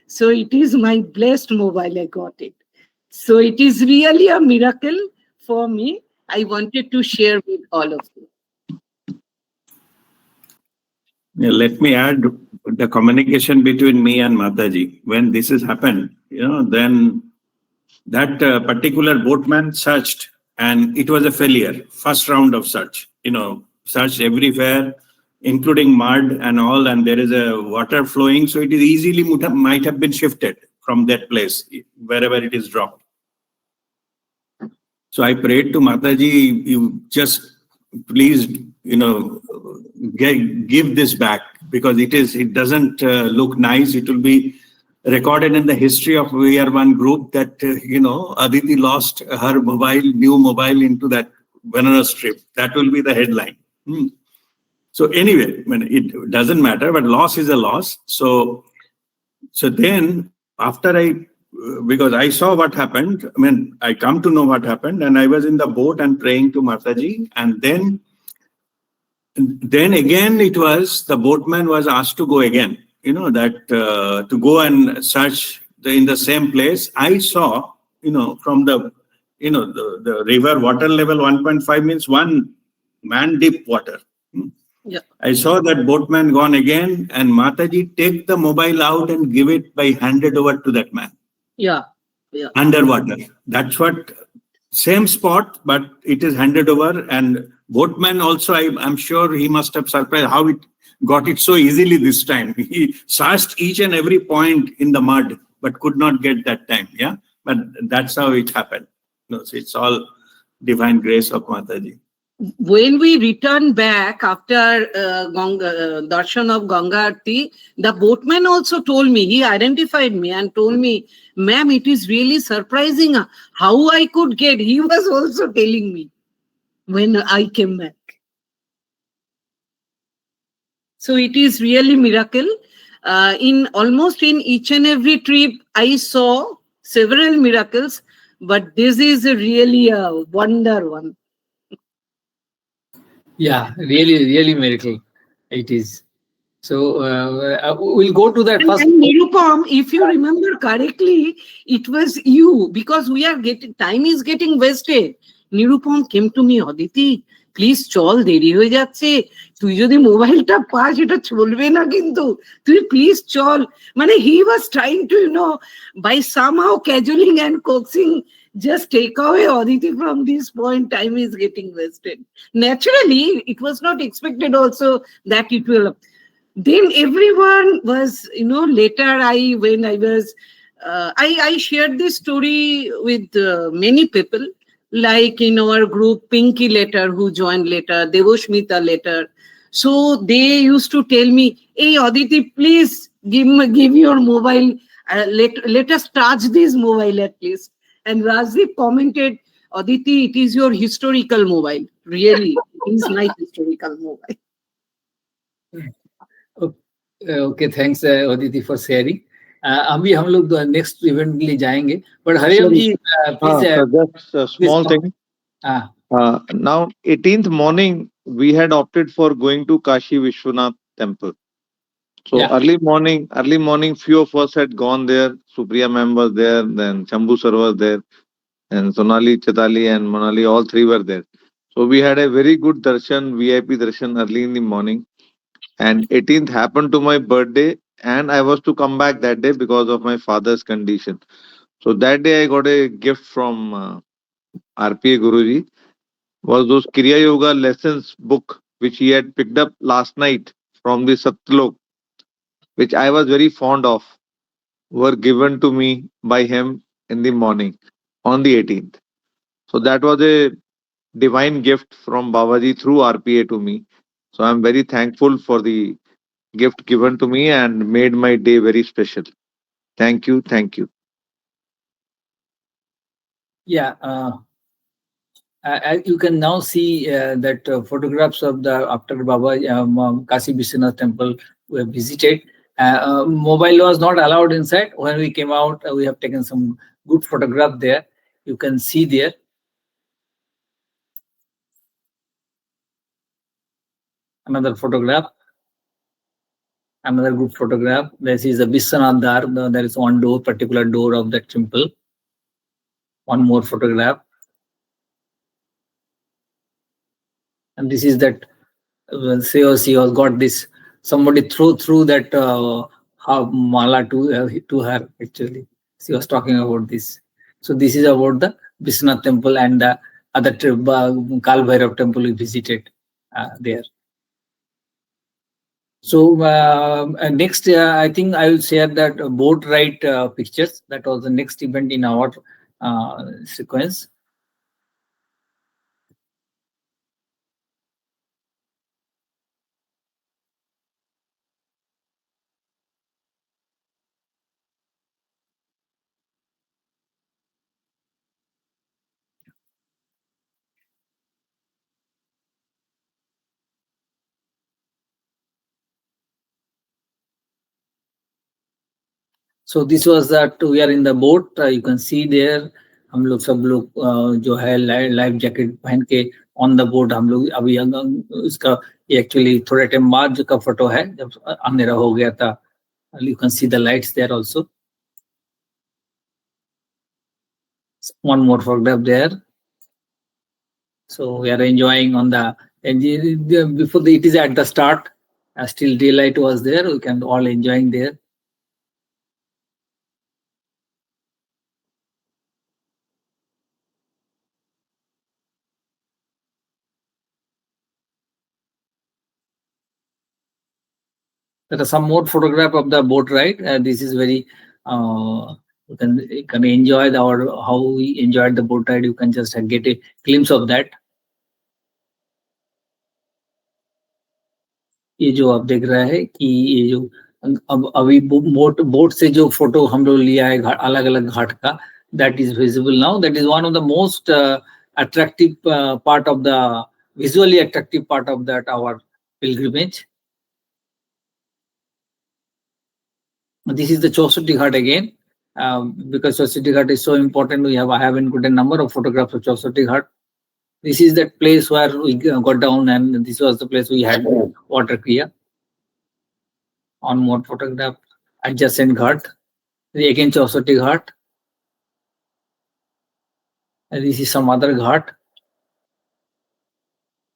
H: So it is my blessed mobile, I got it. So it is really a miracle for me. I wanted to share with all of you.
B: Yeah, let me add the communication between me and Mataji. When this has happened, then that particular boatman searched and it was a failure. First round of search, searched everywhere, including mud and all, and there is a water flowing. So it is easily might have been shifted from that place, wherever it is dropped. So I prayed to Mataji, you just please, give this back, because it doesn't look nice. It will be recorded in the history of WeAreOne group that, Aditi lost her new mobile into that banana strip. That will be the headline. So anyway, it doesn't matter, but loss is a loss. So then after because I saw what happened, I come to know what happened, and I was in the boat and praying to Mataji. And then again, it was the boatman was asked to go again, to go and search in the same place. I saw, from the river water level 1.5 means 1 man deep water.
H: Yeah.
B: I saw that boatman gone again, and Mataji take the mobile out and give it handed over to that man.
H: Yeah.
B: Underwater. That's what, same spot, but it is handed over. And boatman also, I'm sure he must have surprised how it got it so easily this time. He searched each and every point in the mud, but could not get that time. Yeah, but that's how it happened. No, so it's all divine grace of Mataji.
H: When we returned back after darshan of Ganga Aarti, the boatman also told me, he identified me and told me, ma'am, it is really surprising how I could get. He was also telling me when I came back. So it is really miracle. In each and every trip, I saw several miracles, but this is really a wonder one.
A: Yeah, really miracle it is. So we'll go to that first.
H: And Nirupam, if you remember correctly, it was you, because time is getting wasted. Nirupam came to me, Aditi, please চল দেরি হয়ে যাচ্ছে, তুই যদি মোবাইলটা pass এটা চলবে না কিন্তু, তুই প্লিজ চল। মানে he was trying to, by somehow cajoling and coaxing, just take away Aditi from this point, time is getting wasted. Naturally, it was not expected also that it will. Then everyone was, later when I was, I shared this story with many people, like in our group, Pinky later, who joined later, Devoshmita later. So they used to tell me, hey, Aditi, please give your mobile, let us touch this mobile at least. And Rajdeep commented, Aditi, it is your historical mobile. Really, it is my historical mobile.
A: Okay, thanks Aditi for sharing. अभी हम लोग next event के लिए जाएंगे, but Hariom ji
F: just a small thing. Now 18th morning we had opted for going to Kashi Vishwanath temple. So
A: Yeah.
F: early morning few of us had gone there. Supriya ma'am was there, then Shambhu sir was there, and Sonali, Chetali and Monali, all three were there. So we had a very good darshan, VIP darshan early in the morning. And 18th happened to my birthday, and I was to come back that day because of my father's condition. So that day I got a gift from RPA Guruji, was those Kriya Yoga lessons book which he had picked up last night from the Satlok, which I was very fond of, were given to me by him in the morning on the 18th. So that was a divine gift from Babaji through RPA to me. So I'm very thankful for the gift given to me and made my day very special. Thank you. Thank you.
A: Yeah. You can now see that photographs of the after Baba Kashi Vishwanath temple we have visited. Mobile was not allowed inside. When we came out, we have taken some good photograph there. You can see there. Another photograph. Another good photograph. This is the Vishwanath Dar. There is one door, particular door of that temple. One more photograph. And this is that she has got this, somebody threw that mala to her actually. She was talking about this. So this is about the Vishwanath temple and the other Kal Bhairav temple we visited there. So next, I think I will share that boat ride pictures. That was the next event in our sequence. So this was that we are in the boat. You can see there. हम लोग सब लोग जो है life jacket पहन के on the boat हम लोग अभी इसका एक्चुअली थोड़ा टाइम बाद का फोटो है जब अंधेरा हो गया था. You can see the lights there also. One more photograph there. So we are enjoying on the, and before it is at the start, still daylight was there. We can all enjoying there. There are some more photograph of the boat ride. This is very You can enjoy how we enjoyed the boat ride. You can just get a glimpse of that. ये जो आप देख रहे हैं कि ये जो अब अभी बोट से जो फोटो हम लोग लिया है अलग अलग घाट का, that is visible now. That is one of the most attractive part of the visually attractive part of that our pilgrimage. This is the Chowsatti Ghat again. Because Chowsatti Ghat is so important, I have included a number of photographs of Chowsatti Ghat. This is that place where we got down, and this was the place we had water kriya. On more photograph, adjacent ghat. Again Chowsatti Ghat. And this is some other ghat.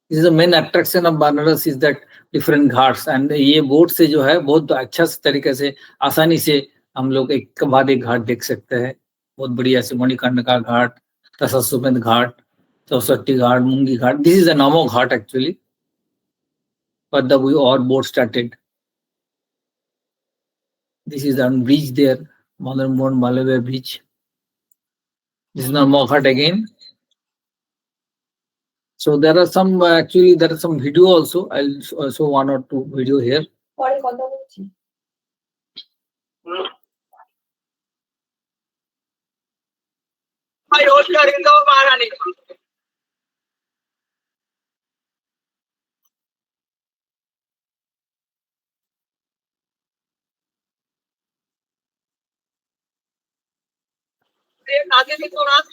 A: This is the main attraction of Banaras is that different ghats, and ये boat से जो है बहुत अच्छा तरीके से आसानी से हम लोग एक के बाद एक घाट देख सकते हैं. बहुत बढ़िया से मणिकर्णिका घाट, दशाश्वमेध घाट, चौसठी घाट, मुंगी घाट. This is a Namo Ghat actually, but our boat started. This is the bridge there, Madanmohan Malave bridge. This is Namo Ghat again. So there are some video also. I'll show one or two video here.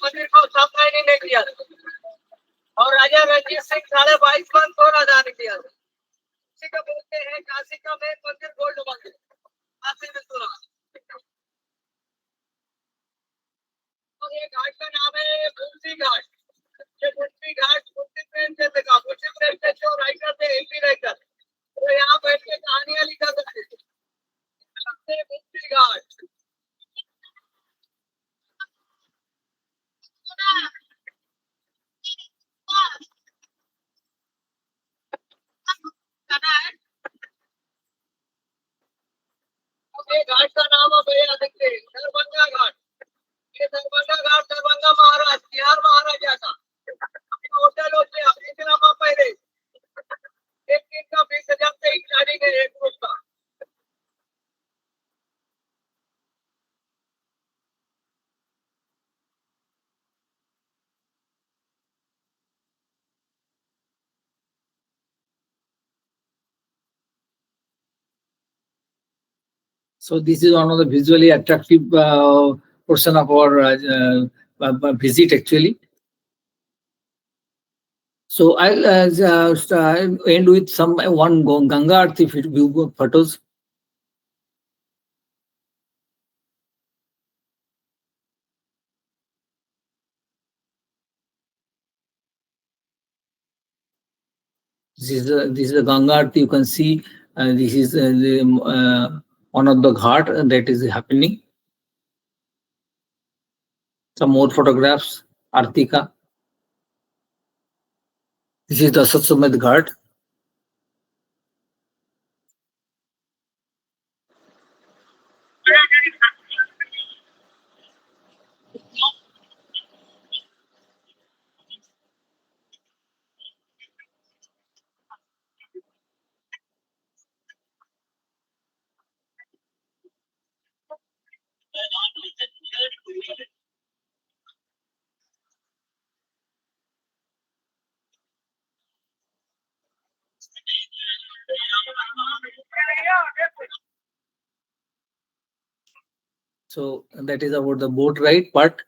E: मंदिर को साफ नहीं किया और राजा रणजीत सिंह 22.5 मन सोना दान किया. इसी को बोलते हैं काशी का मेन मंदिर गोल्ड मंदिर, काशी विश्वनाथ. और ये घाट का नाम है मुंशी घाट. ये मुंशी घाट मुंशी प्रेमचंद का, मुंशी प्रेमचंद जो राइटर थे, हिंदी राइटर, वो यहाँ बैठ के कहानियां लिखा करते थे. मुंशी घाट ये घाट का नाम अब ये देखते हैं दरभंगा घाट. ये दरभंगा घाट दरभंगा महाराज बिहार महाराजा का होटल होते हैं. इतना पहले एक दिन का 20,000 से एक गाड़ी गए एक रोज का.
A: So this is one of the visually attractive portion of our visit actually. So I'll end with one Ganga Aarti view photos. This is the Ganga Aarti. You can see this is one of the ghat that is happening. Some more photographs. Aarti ka. This is the Satsumedh Ghat. So that is about the boat ride part.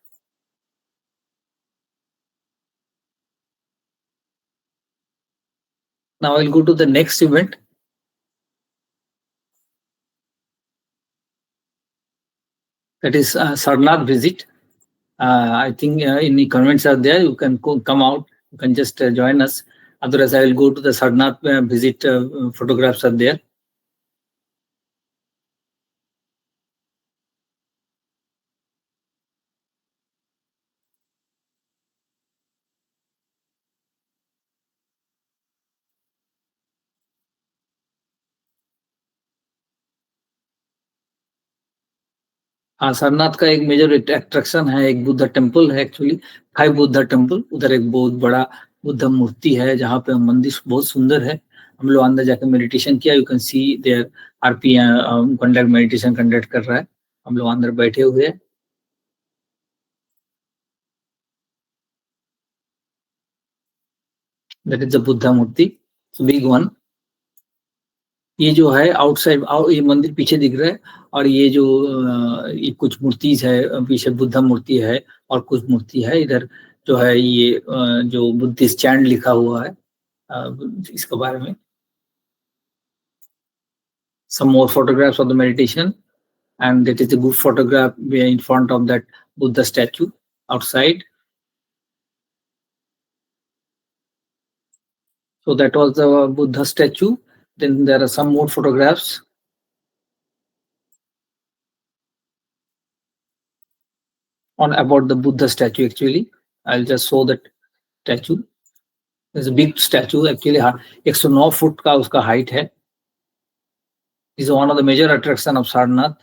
A: Now I'll go to the next event. That is Sarnath visit. I think any comments are there. You can come out. You can just join us. Otherwise, I will go to the Sarnath visit. Photographs are there. हाँ, सारनाथ का एक major attraction है, एक Buddha temple है actually, 5 Buddha temple. उधर एक बहुत बड़ा बुद्धा मूर्ति है, जहाँ पे मंदिर बहुत सुंदर है। हम लोग अंदर जाकर मेडिटेशन किया। You can see there RP conduct meditation conduct कर रहा है। हम लोग अंदर बैठे हुए हैं। That is the Buddha murti, big one. ये जो है आउटसाइड, ये मंदिर पीछे दिख रहा है, और ये जो ये कुछ मूर्ति है, पीछे बुद्धा मूर्ति है और कुछ मूर्ति है इधर जो है। ये जो बुद्धिस्ट चैंट लिखा हुआ है इसके बारे में। Some more photographs of the meditation, and that is a good photograph in front of that Buddha statue outside. So that was the Buddha statue. Then there are some more photographs on about the Buddha statue. Actually, I'll just show that statue. There's a big statue actually, 109 foot का उसका height है. This is one of the major attraction of Sarnath.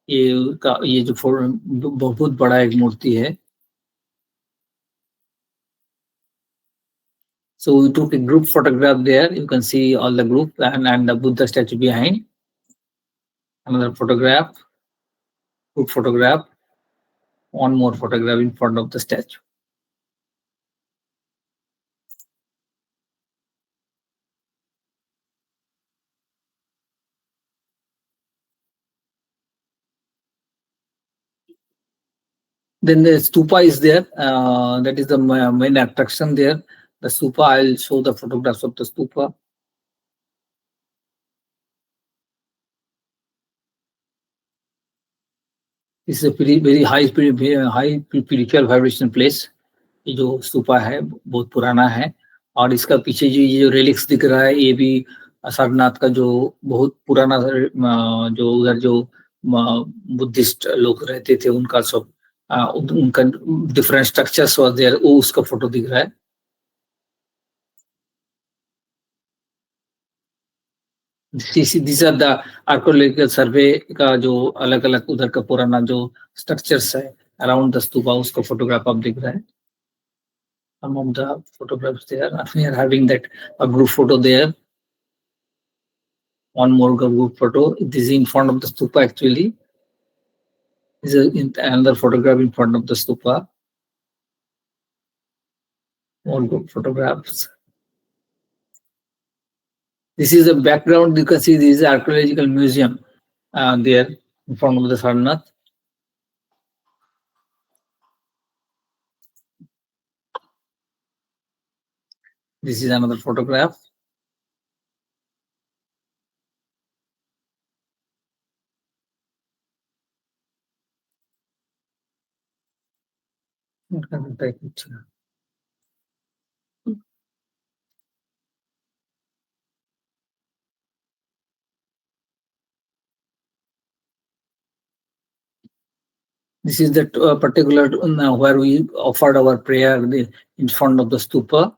A: ये जो बहुत बड़ा एक मूर्ति है. So we took a group photograph there. You can see all the group and the Buddha statue behind. Another photograph, group photograph. One more photograph in front of the statue. Then the stupa is there. That is the main attraction there. The stupa, I'll show the photographs of the stupa. This is a very high spiritual vibration place. ये जो स्तूपा है बहुत पुराना है, और इसका पीछे जो ये जो रेलिक्स दिख रहा है, ये भी सारनाथ का जो बहुत पुराना जो उधर जो बुद्धिस्ट लोग रहते थे उनका सब उनका डिफरेंट स्ट्रक्चर्स वाज देयर, वो उसका फोटो दिख रहा है. These are the archaeological survey का जो अलग अलग उधर का पुराना जो स्ट्रक्चर्स है अराउंड द स्तूपा, उसका फोटोग्राफ आप दिख रहा है. Some of the photographs there. We are having that a group photo there. One more group photo. This is in front of the stupa actually. This is another photograph in front of the stupa. More group photographs. This is a background. You can see this is an archaeological museum there in front of the Sarnath. This is another photograph. This is that particular where we offered our prayer in front of the stupa.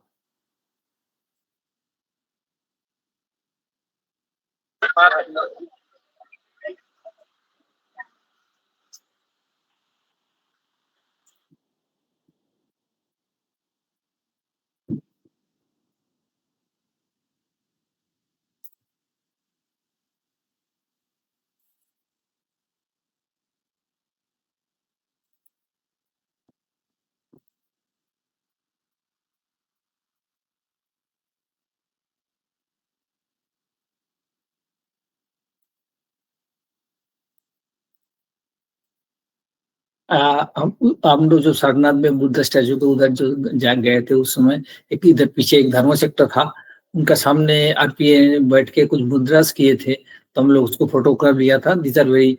A: हम लोग जो सारनाथ में Buddha statue को उधर जो जा गए थे उस समय एक इधर पीछे एक धर्म सेक्टर था, उनका सामने आरपीए बैठ के कुछ मुद्रास किए थे, तो हम लोग उसको फोटो कर लिया था. दीज आर वेरी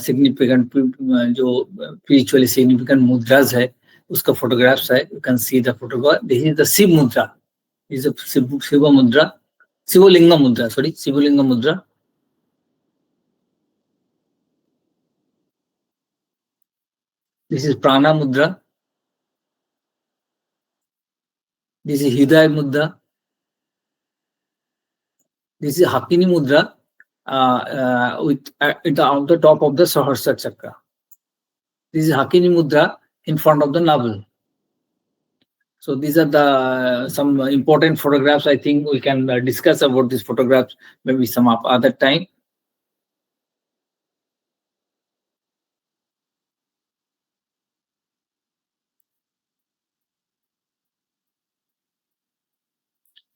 A: सिग्निफिकेंट जो स्पिरिचुअली सिग्निफिकेंट मुद्रास है उसका फोटोग्राफ्स है. You can see the photograph. This is the Shiva mudra, is Shiv मुद्रा, शिवलिंग मुद्रा, सॉरी शिवलिंग मुद्रा. This is Prana Mudra. This is Hidaya Mudra. This is Hakini Mudra. with on the top of the Sahasrara Chakra. This is Hakini Mudra in front of the navel. So these are the some important photographs. I think we can discuss about these photographs maybe some other time.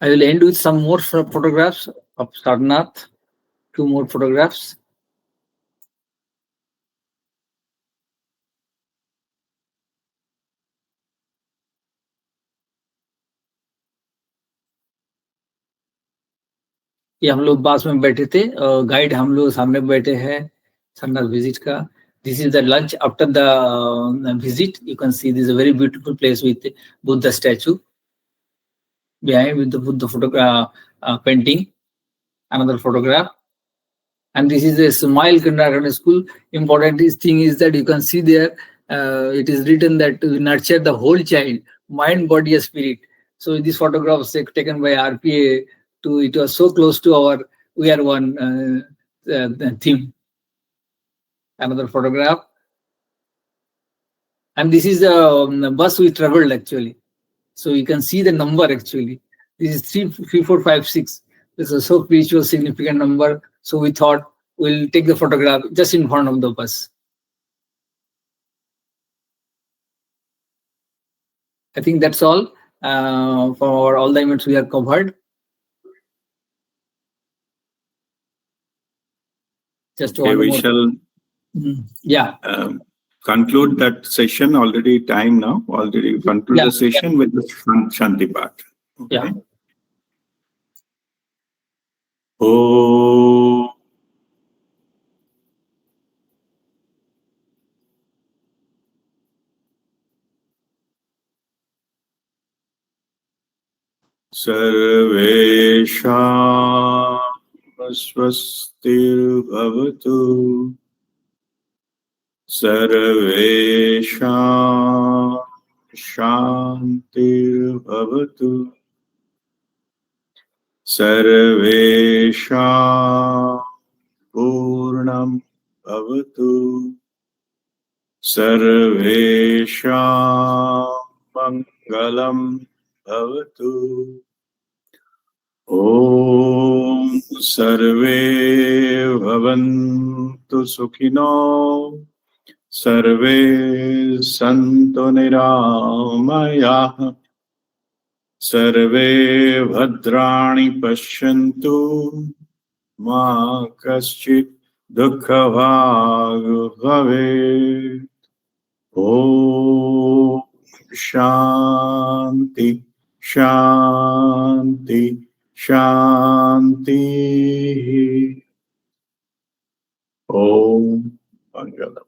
A: I will end with some more photographs of Sarnath. 2 more photographs. ये हम लोग बस में बैठे थे, guide हम लोग सामने बैठे हैं सरनाथ विजिट का. This is the lunch after the visit. You can see this is a very beautiful place with Buddha statue behind with the Buddha photograph painting. Another photograph. And this is a Smile Kindergarten School. Important thing is that you can see there, it is written that to nurture the whole child, mind, body, and spirit. So this photograph was taken by RPA. It was so close to our WeAreOne theme. Another photograph. And this is the bus we traveled actually. So you can see the number actually. This is 33456. This is so spiritual significant number. So we thought we'll take the photograph just in front of the bus. I think that's all for all the events we have covered. Just
B: okay, we shall conclude that session. Already time now. Already conclude the session with the Shaanti Path. Okay.
A: Yeah.
B: Oh. Sarvesham swastirvavatu. Sarvesham shantirvavatu. Sarvesham purnam bhavatu. Sarvesham mangalam bhavatu. Om sarve bhavantu sukhino. Sarve santu niramaya. Sarve bhadrani pashyantu. Ma kaschit dukhavag bhavet. Om Shanti, Shanti, Shanti. Om Mangalam.